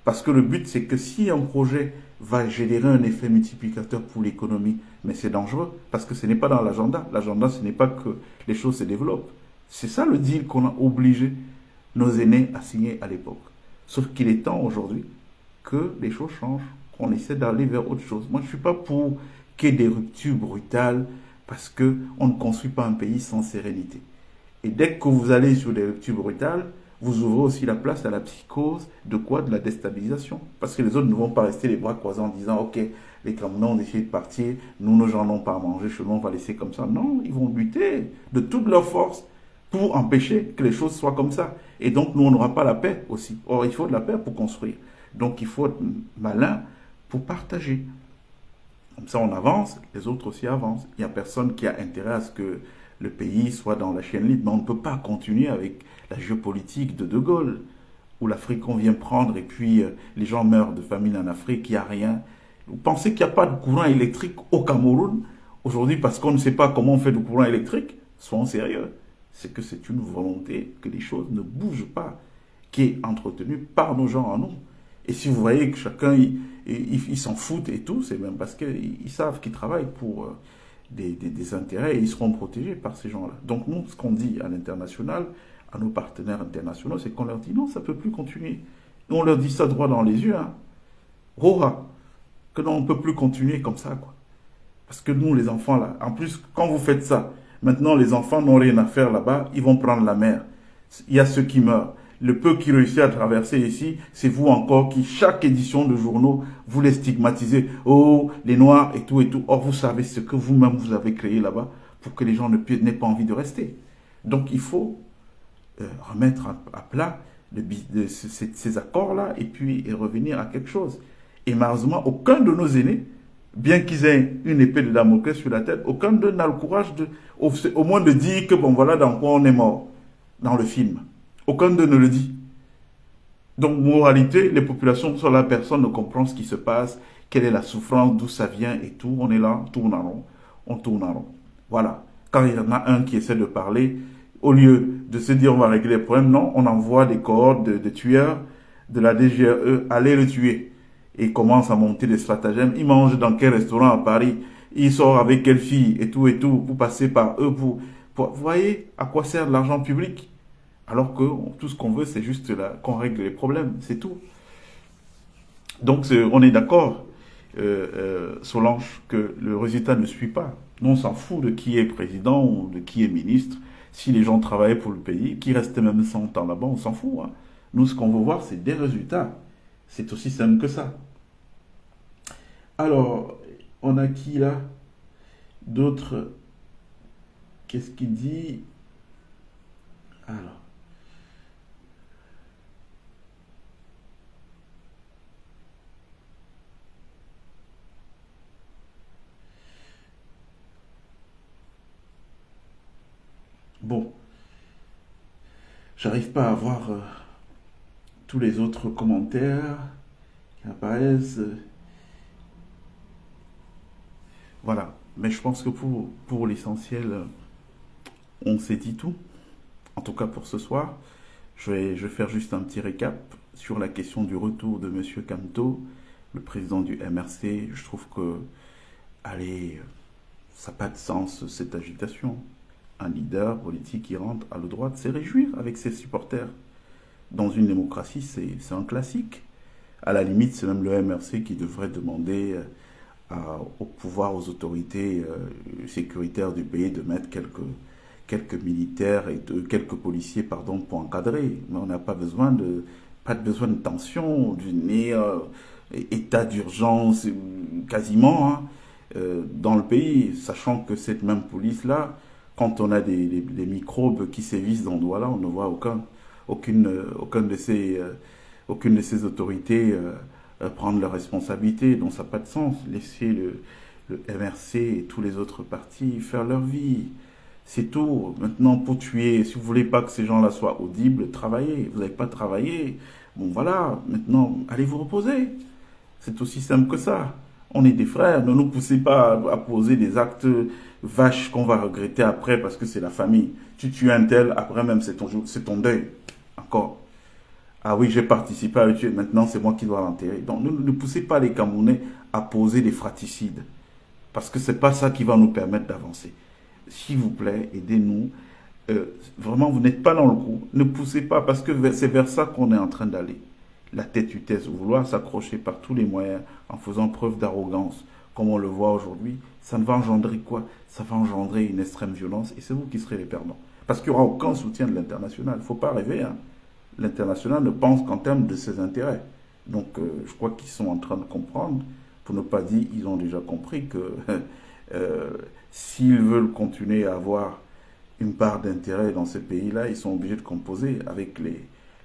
Parce que le but, c'est que si un projet va générer un effet multiplicateur pour l'économie, mais c'est dangereux, parce que ce n'est pas dans l'agenda. L'agenda, ce n'est pas que les choses se développent. C'est ça le deal qu'on a obligé nos aînés à signer à l'époque. Sauf qu'il est temps aujourd'hui que les choses changent, qu'on essaie d'aller vers autre chose. Moi, je ne suis pas pour qu'il y ait des ruptures brutales, parce qu'on ne construit pas un pays sans sérénité. Et dès que vous allez sur des ruptures brutales, vous ouvrez aussi la place à la psychose de quoi? De la déstabilisation. Parce que les autres ne vont pas rester les bras croisés en disant, ok, les Camerounais ont décidé de partir, nous, nos gens n'ont pas à manger chez nous, on va laisser comme ça. Non, ils vont lutter de toute leur force pour empêcher que les choses soient comme ça. Et donc, nous, on n'aura pas la paix aussi. Or, il faut de la paix pour construire. Donc, il faut être malin pour partager. Comme ça, on avance, les autres aussi avancent. Il n'y a personne qui a intérêt à ce que le pays soit dans la chaîne libre. Mais on ne peut pas continuer avec la géopolitique de Gaulle, où l'Afrique, on vient prendre et puis les gens meurent de famine en Afrique, il n'y a rien. Vous pensez qu'il n'y a pas de courant électrique au Cameroun aujourd'hui parce qu'on ne sait pas comment on fait du courant électrique? Soyons sérieux. C'est que c'est une volonté que les choses ne bougent pas, qui est entretenue par nos gens en nous. Et si vous voyez que chacun, ils s'en foutent et tout, c'est même parce qu'ils savent qu'ils travaillent pour des intérêts et ils seront protégés par ces gens-là. Donc nous, ce qu'on dit à l'international, à nos partenaires internationaux, c'est qu'on leur dit non, ça ne peut plus continuer. Nous, on leur dit ça droit dans les yeux. Hein. Roha, que non, on ne peut plus continuer comme ça, quoi. Parce que nous, les enfants, là, en plus, quand vous faites ça, maintenant, les enfants n'ont rien à faire là-bas, ils vont prendre la mer. Il y a ceux qui meurent. Le peu qui réussit à traverser ici, c'est vous encore qui, chaque édition de journaux, vous les stigmatisez. Oh, les Noirs et tout et tout. Or, vous savez ce que vous-même vous avez créé là-bas pour que les gens n'aient pas envie de rester. Donc, il faut remettre à plat ces accords-là et puis revenir à quelque chose. Et malheureusement, aucun de nos aînés, bien qu'ils aient une épée de Damoclès sur la tête, aucun d'eux n'a le courage au moins de dire que bon voilà dans quoi on est mort dans le film. Aucun d'eux ne le dit. Donc, moralité, les populations sont là, personne ne comprend ce qui se passe, quelle est la souffrance, d'où ça vient et tout. On est là, on tourne en rond, on tourne en rond. Voilà. Quand il y en a un qui essaie de parler, au lieu de se dire on va régler les problèmes, non, on envoie des cohortes de tueurs de la DGRE aller le tuer. Et il commence à monter des stratagèmes. Il mange dans quel restaurant à Paris, il sort avec quelle fille et tout, pour passer par eux. Vous voyez à quoi sert l'argent public? Alors que tout ce qu'on veut, c'est juste qu'on règle les problèmes, c'est tout. Donc, on est d'accord, Solange, que le résultat ne suit pas. Nous, on s'en fout de qui est président ou de qui est ministre. Si les gens travaillaient pour le pays, qui restaient même 100 ans là-bas, on s'en fout. Hein. Nous, ce qu'on veut voir, c'est des résultats. C'est aussi simple que ça. Alors, on a qui là? D'autres. Qu'est-ce qu'il dit? Alors. Bon, j'arrive pas à voir tous les autres commentaires qui apparaissent. Voilà. Mais je pense que pour l'essentiel, on s'est dit tout. En tout cas pour ce soir. Je vais faire juste un petit récap sur la question du retour de Monsieur Kamto, le président du MRC. Je trouve que, allez, ça n'a pas de sens cette agitation. Un leader politique qui rentre a le droit de se réjouir avec ses supporters. Dans une démocratie, c'est un classique. À la limite, c'est même le MRC qui devrait demander au pouvoir, aux autorités sécuritaires du pays de mettre quelques militaires et quelques policiers, pardon, pour encadrer. Mais on n'a pas besoin pas de besoin de tension, d'une état d'urgence quasiment hein, dans le pays, sachant que cette même police-là, quand on a des microbes qui sévissent dans le doigt-là, on ne voit aucune de ces autorités prendre leurs responsabilités. Donc ça n'a pas de sens. Laisser le MRC et tous les autres partis faire leur vie. C'est tout. Maintenant, pour tuer, si vous voulez pas que ces gens-là soient audibles, travaillez. Vous n'avez pas travaillé. Bon voilà, maintenant, allez vous reposer. C'est aussi simple que ça. On est des frères, ne nous poussez pas à poser des actes vaches qu'on va regretter après parce que c'est la famille. Tu tues un tel, après même c'est ton deuil. Encore. Ah oui, j'ai participé à le tuer, maintenant c'est moi qui dois l'enterrer. Donc ne poussez pas les Camerounais à poser des fraticides. Parce que c'est pas ça qui va nous permettre d'avancer. S'il vous plaît, aidez-nous. Vraiment, vous n'êtes pas dans le coup. Ne poussez pas parce que c'est vers ça qu'on est en train d'aller. La tête utesse, vouloir s'accrocher par tous les moyens en faisant preuve d'arrogance, comme on le voit aujourd'hui, ça ne va engendrer quoi? Ça va engendrer une extrême violence et c'est vous qui serez les perdants. Parce qu'il n'y aura aucun soutien de l'international. Il ne faut pas rêver. Hein. L'international ne pense qu'en termes de ses intérêts. Donc je crois qu'ils sont en train de comprendre, pour ne pas dire ils ont déjà compris que s'ils veulent continuer à avoir une part d'intérêt dans ce pays-là, ils sont obligés de composer avec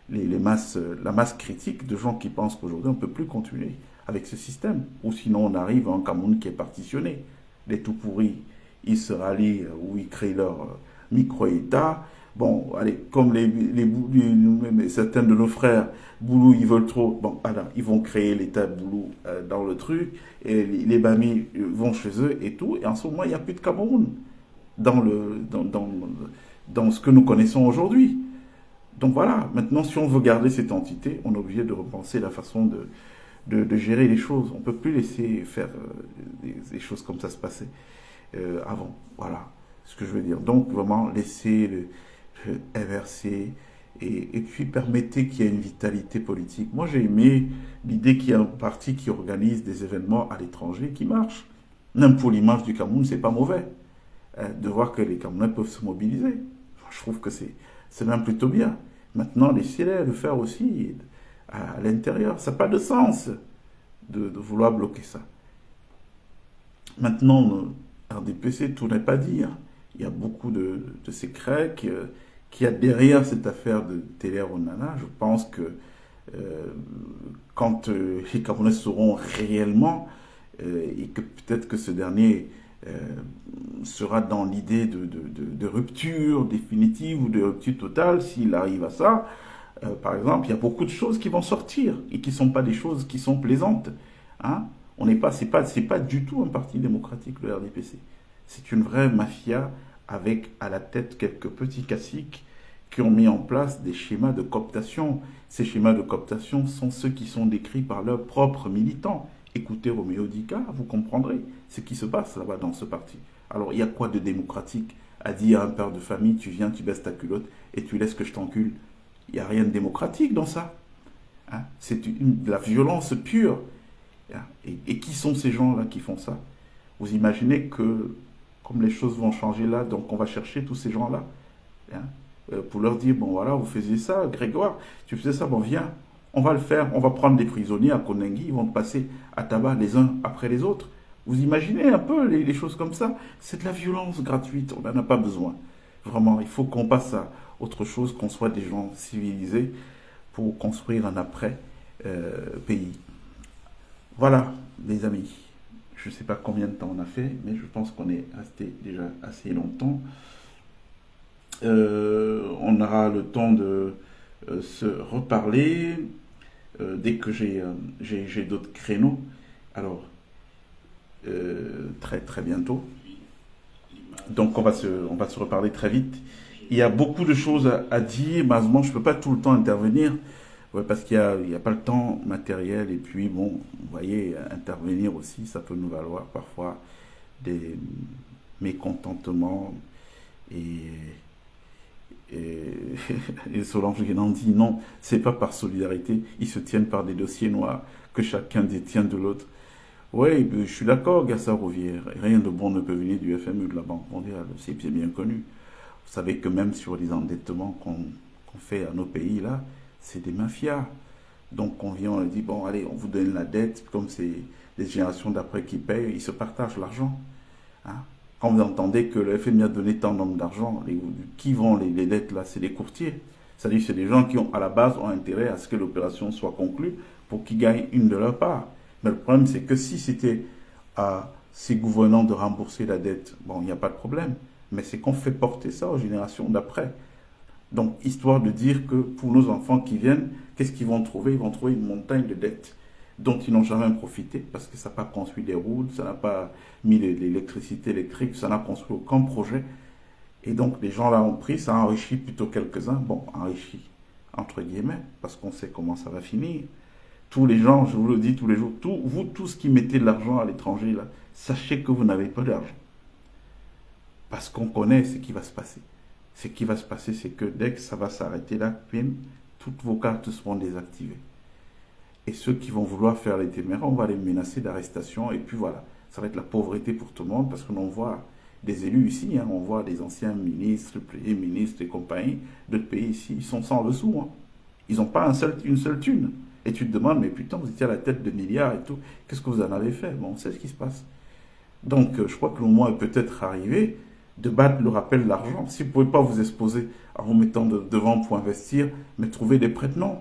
la masse critique de gens qui pensent qu'aujourd'hui on ne peut plus continuer avec ce système. Ou sinon on arrive à un Cameroun qui est partitionné. Les tout pourris, ils se rallient ou ils créent leur micro-État. Bon, allez, comme certains de nos frères, Boulou, ils veulent trop. Bon, alors, ils vont créer l'État de Boulou dans le truc, et les Bamis vont chez eux et tout, et en ce moment, il n'y a plus de Cameroun dans ce que nous connaissons aujourd'hui. Donc voilà, maintenant, si on veut garder cette entité, on est obligé de repenser la façon de gérer les choses. On ne peut plus laisser faire des choses comme ça se passer avant. Voilà ce que je veux dire. Donc, vraiment, laisser le MRC et puis permettez qu'il y ait une vitalité politique. Moi, j'ai aimé l'idée qu'il y a un parti qui organise des événements à l'étranger qui marchent. Même pour l'image du Cameroun, c'est pas mauvais de voir que les Camerounais peuvent se mobiliser. je trouve que c'est même plutôt bien. Maintenant, laissez-les le faire aussi à l'intérieur. Ça n'a pas de sens de vouloir bloquer ça. Maintenant, RDPC, tout n'est pas dit, hein. Il y a beaucoup de secrets qu'il y a derrière cette affaire de Télé Onana. Je pense que quand les Camerounais sauront réellement, et que peut-être que ce dernier sera dans l'idée de rupture définitive ou de rupture totale, s'il arrive à ça, par exemple, il y a beaucoup de choses qui vont sortir et qui ne sont pas des choses qui sont plaisantes. Hein. On n'est pas, c'est pas du tout un parti démocratique, le RDPC. C'est une vraie mafia avec à la tête quelques petits caciques qui ont mis en place des schémas de cooptation. Ces schémas de cooptation sont ceux qui sont décrits par leurs propres militants. Écoutez Roméo Dika, vous comprendrez ce qui se passe là-bas dans ce parti. Alors, il y a quoi de démocratique à dire à un père de famille, tu viens, tu baisses ta culotte et tu laisses que je t'encule? Il n'y a rien de démocratique dans ça. Hein. C'est de la violence pure. Et qui sont ces gens-là qui font ça? Vous imaginez que, comme les choses vont changer là, donc on va chercher tous ces gens-là, hein, pour leur dire, bon voilà, vous faisiez ça, Grégoire, tu faisais ça, bon viens, on va le faire, on va prendre des prisonniers à Konengi, ils vont te passer à tabac les uns après les autres. Vous imaginez un peu les choses comme ça? C'est de la violence gratuite, on n'en a pas besoin. Vraiment, il faut qu'on passe à autre chose, qu'on soit des gens civilisés pour construire un après-pays. Voilà, les amis. Je ne sais pas combien de temps on a fait, mais je pense qu'on est resté déjà assez longtemps. On aura le temps de se reparler dès que j'ai d'autres créneaux. Alors, très très bientôt. Donc on va se reparler très vite. Il y a beaucoup de choses à dire. Malheureusement, je ne peux pas tout le temps intervenir. Ouais, parce qu'il y a pas le temps matériel. Et puis, bon, vous voyez, intervenir aussi, ça peut nous valoir parfois des mécontentements. Et, et Solange Guénan dit non, c'est pas par solidarité. Ils se tiennent par des dossiers noirs que chacun détient de l'autre. Oui, je suis d'accord, Gassa Rouvière. Rien de bon ne peut venir du FMI ou de la Banque mondiale. C'est bien connu. Vous savez que même sur les endettements qu'on fait à nos pays, là, c'est des mafias. Donc on vient, on dit, bon, allez, on vous donne la dette, comme c'est les générations d'après qui payent, ils se partagent l'argent. Hein. Quand vous entendez que le FMI a donné tant de nombre d'argent, qui vont les dettes là? C'est les courtiers. C'est-à-dire c'est des gens qui, à la base, ont intérêt à ce que l'opération soit conclue pour qu'ils gagnent une de leur part. Mais le problème, c'est que si c'était à ces gouvernants de rembourser la dette, bon, il n'y a pas de problème. Mais c'est qu'on fait porter ça aux générations d'après. Donc, histoire de dire que pour nos enfants qui viennent, qu'est-ce qu'ils vont trouver? Ils vont trouver une montagne de dettes dont ils n'ont jamais profité parce que ça n'a pas construit des routes, ça n'a pas mis l'électricité électrique, ça n'a construit aucun projet. Et donc, les gens là ont pris, ça a enrichi plutôt quelques-uns. Bon, enrichi, entre guillemets, parce qu'on sait comment ça va finir. Tous les gens, je vous le dis tous les jours, vous tous qui mettez de l'argent à l'étranger, là, sachez que vous n'avez pas d'argent. Parce qu'on connaît ce qui va se passer. Ce qui va se passer, c'est que dès que ça va s'arrêter là, toutes vos cartes seront désactivées. Et ceux qui vont vouloir faire les téméraires, on va les menacer d'arrestation. Et puis voilà, ça va être la pauvreté pour tout le monde, parce qu'on voit des élus ici, hein, on voit des anciens ministres, premiers ministres et compagnie, d'autres pays ici, ils sont sans dessous. Hein. Ils n'ont pas une seule thune. Et tu te demandes, mais putain, vous étiez à la tête de milliards et tout, qu'est-ce que vous en avez fait? Bon, on sait ce qui se passe. Donc, je crois que le moment est peut-être arrivé de battre le rappel de l'argent. Si vous ne pouvez pas vous exposer en vous mettant devant pour investir, mais trouver des prête-noms.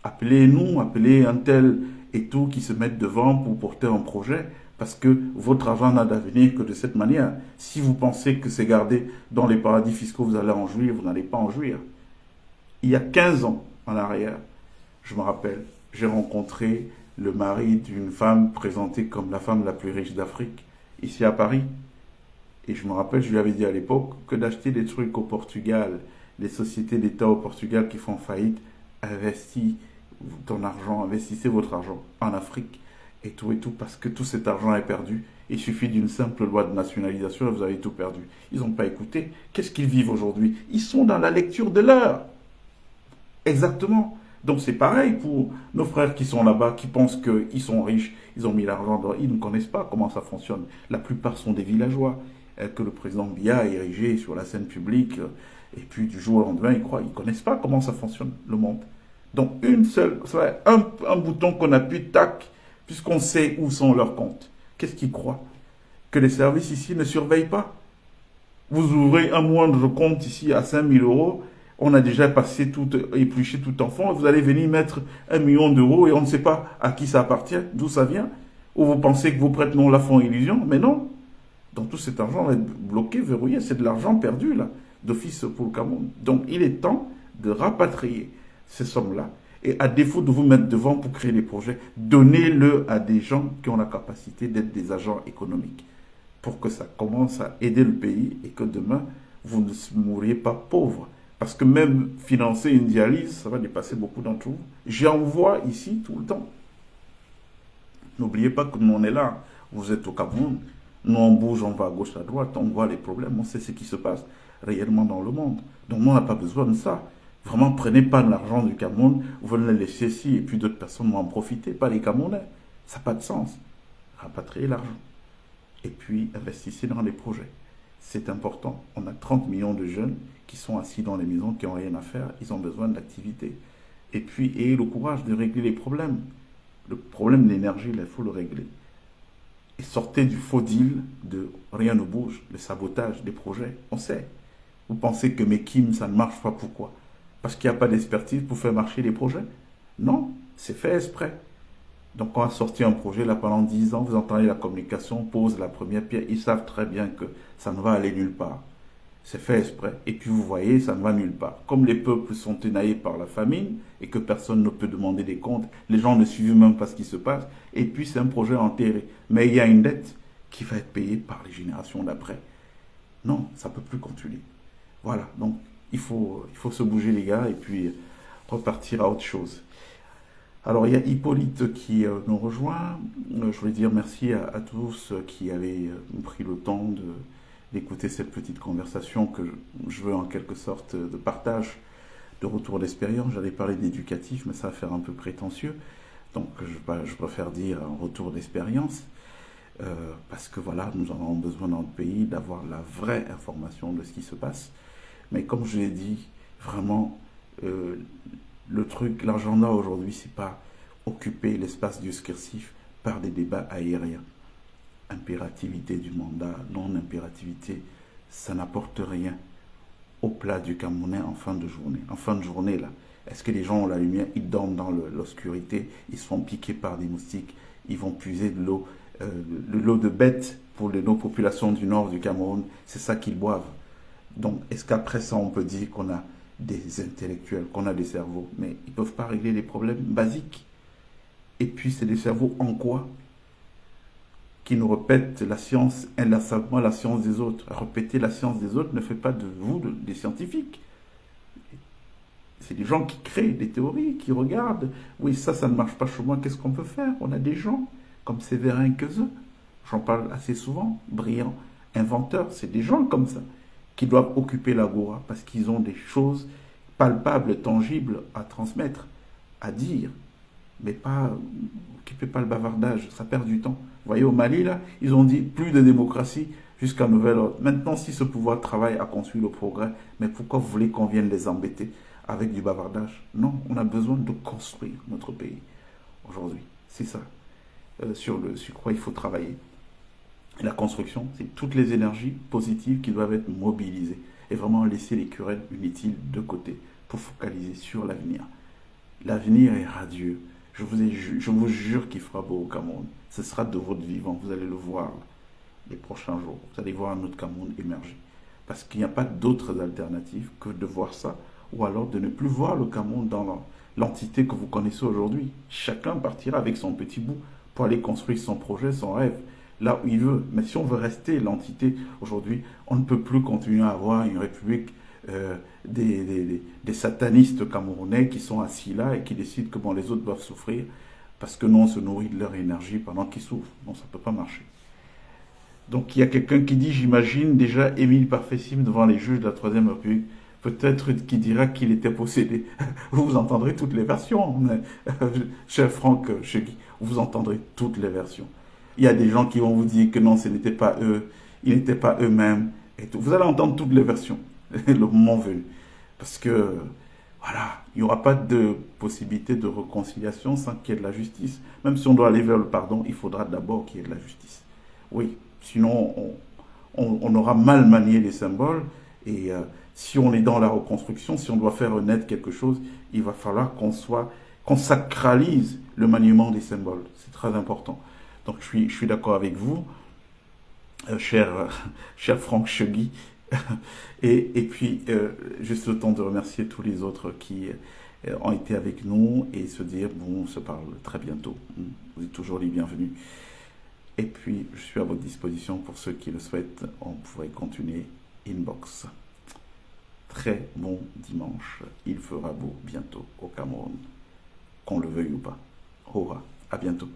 Appelez-nous, appelez un tel et tout qui se mettent devant pour porter un projet, parce que votre argent n'a d'avenir que de cette manière. Si vous pensez que c'est gardé dans les paradis fiscaux, vous allez en jouir, vous n'allez pas en jouir. Il y a 15 ans en arrière, je me rappelle, j'ai rencontré le mari d'une femme présentée comme la femme la plus riche d'Afrique, ici à Paris. Et je me rappelle, je lui avais dit à l'époque que d'acheter des trucs au Portugal, les sociétés d'État au Portugal qui font faillite, investis ton argent, investissez votre argent en Afrique et tout, parce que tout cet argent est perdu. Il suffit d'une simple loi de nationalisation et vous avez tout perdu. Ils n'ont pas écouté. Qu'est-ce qu'ils vivent aujourd'hui? Ils sont dans la lecture de l'heure. Exactement. Donc c'est pareil pour nos frères qui sont là-bas, qui pensent qu'ils sont riches, ils ont mis l'argent dans... Ils ne connaissent pas comment ça fonctionne. La plupart sont des villageois. que le président Biya a érigé sur la scène publique, et puis du jour au lendemain, ils croient, ils ne connaissent pas comment ça fonctionne, le monde. Donc un bouton qu'on appuie, tac, puisqu'on sait où sont leurs comptes. Qu'est-ce qu'ils croient? Que les services ici ne surveillent pas? Vous ouvrez un moindre compte ici à 5 000 euros, on a déjà passé tout, épluché tout en fond, vous allez venir mettre 1 million d'euros et on ne sait pas à qui ça appartient, d'où ça vient. Ou vous pensez que vos prêtres non la font illusion, mais non. Donc tout cet argent va être bloqué, verrouillé, c'est de l'argent perdu là, d'office pour le Cameroun. Donc il est temps de rapatrier ces sommes-là. Et à défaut de vous mettre devant pour créer des projets, donnez-le à des gens qui ont la capacité d'être des agents économiques pour que ça commence à aider le pays et que demain, vous ne mourriez pas pauvre. Parce que même financer une dialyse, ça va dépasser beaucoup d'entre vous. J'en vois ici tout le temps. N'oubliez pas que nous, on est là. Vous êtes au Cameroun. Nous, on bouge, on va à gauche, à droite, on voit les problèmes, on sait ce qui se passe réellement dans le monde. Donc, nous, on n'a pas besoin de ça. Vraiment, prenez pas de l'argent du Cameroun, vous le laissez ici et puis d'autres personnes vont en profiter, pas les Camerounais. Ça n'a pas de sens. Rapatriez l'argent. Et puis, investissez dans les projets. C'est important. On a 30 millions de jeunes qui sont assis dans les maisons, qui n'ont rien à faire. Ils ont besoin d'activité. Et puis, ayez le courage de régler les problèmes. Le problème de l'énergie, il faut le régler. Et sortez du faux deal de rien ne bouge, le sabotage des projets. On sait. Vous pensez que Mekim, ça ne marche pas, pourquoi? Parce qu'il n'y a pas d'expertise pour faire marcher les projets? Non, c'est fait exprès. Donc on a sorti un projet là pendant 10 ans, vous entendez la communication, pose la première pierre, ils savent très bien que ça ne va aller nulle part. C'est fait exprès. Et puis vous voyez, ça ne va nulle part. Comme les peuples sont tenaillés par la famine et que personne ne peut demander des comptes, les gens ne suivent même pas ce qui se passe. Et puis c'est un projet enterré. Mais il y a une dette qui va être payée par les générations d'après. Non, ça ne peut plus continuer. Voilà, donc il faut se bouger les gars et puis repartir à autre chose. Alors il y a Hippolyte qui nous rejoint. Je voulais dire merci à tous qui avaient pris le temps d'écouter cette petite conversation que je veux en quelque sorte de partage, de retour d'expérience. J'allais parler d'éducatif, mais ça va faire un peu prétentieux. Donc je préfère dire un retour d'expérience. Parce que voilà, nous avons besoin dans notre pays d'avoir la vraie information de ce qui se passe. Mais comme je l'ai dit, vraiment, le truc, l'agenda aujourd'hui, c'est pas occuper l'espace discursif par des débats aériens. Impérativité du mandat, non-impérativité, ça n'apporte rien au plat du Camerounais en fin de journée. En fin de journée, là, est-ce que les gens ont la lumière? Ils dorment dans l'obscurité, ils se font piquer par des moustiques, ils vont puiser de l'eau de bête pour nos populations du nord du Cameroun, c'est ça qu'ils boivent. Donc, est-ce qu'après ça, on peut dire qu'on a des intellectuels, qu'on a des cerveaux? Mais ils ne peuvent pas régler les problèmes basiques. Et puis, c'est des cerveaux en quoi? Qui nous répètent la science inlassablement, la science des autres. Répéter la science des autres ne fait pas de vous des scientifiques. C'est des gens qui créent des théories, qui regardent. Oui, ça ne marche pas chez moi, qu'est-ce qu'on peut faire? On a des gens comme Séverin Quezeux, j'en parle assez souvent, brillants, inventeurs, c'est des gens comme ça qui doivent occuper l'agora parce qu'ils ont des choses palpables, tangibles à transmettre, à dire, mais pas, occupez pas le bavardage, ça perd du temps. Vous voyez, au Mali, là, ils ont dit plus de démocratie jusqu'à nouvel ordre. Maintenant, si ce pouvoir travaille à construire le progrès, mais pourquoi vous voulez qu'on vienne les embêter avec du bavardage? Non, on a besoin de construire notre pays aujourd'hui. C'est ça, sur quoi il faut travailler. La construction, c'est toutes les énergies positives qui doivent être mobilisées et vraiment laisser les querelles inutiles de côté pour focaliser sur l'avenir. L'avenir est radieux. Je vous jure qu'il fera beau au Cameroun. Ce sera de votre vivant. Vous allez le voir les prochains jours. Vous allez voir notre Cameroun émerger. Parce qu'il n'y a pas d'autres alternatives que de voir ça ou alors de ne plus voir le Cameroun dans l'entité que vous connaissez aujourd'hui. Chacun partira avec son petit bout pour aller construire son projet, son rêve, là où il veut. Mais si on veut rester l'entité aujourd'hui, on ne peut plus continuer à avoir une république des satanistes camerounais qui sont assis là et qui décident que les autres doivent souffrir parce que nous, on se nourrit de leur énergie pendant qu'ils souffrent. Non, ça ne peut pas marcher. Donc il y a quelqu'un qui dit, j'imagine déjà Émile Parfessim devant les juges de la Troisième République, peut-être qui dira qu'il était possédé. Vous entendrez toutes les versions, cher Franck Chegui, vous entendrez toutes les versions. Il y a des gens qui vont vous dire que non, ce n'était pas eux, ils n'étaient pas eux-mêmes et tout. Vous allez entendre toutes les versions, le moment venu. Parce que, voilà, il n'y aura pas de possibilité de réconciliation sans qu'il y ait de la justice. Même si on doit aller vers le pardon, il faudra d'abord qu'il y ait de la justice. Oui, sinon on aura mal manié les symboles et si on est dans la reconstruction, si on doit faire renaître quelque chose, il va falloir qu'on sacralise le maniement des symboles. C'est très important. Donc je suis d'accord avec vous, cher Franck Chegui. Et puis, juste le temps de remercier tous les autres qui ont été avec nous et se dire, bon, on se parle très bientôt. Vous êtes toujours les bienvenus. Et puis, je suis à votre disposition pour ceux qui le souhaitent. On pourrait continuer inbox. Très bon dimanche. Il fera beau bientôt au Cameroun, qu'on le veuille ou pas. Au revoir. À bientôt.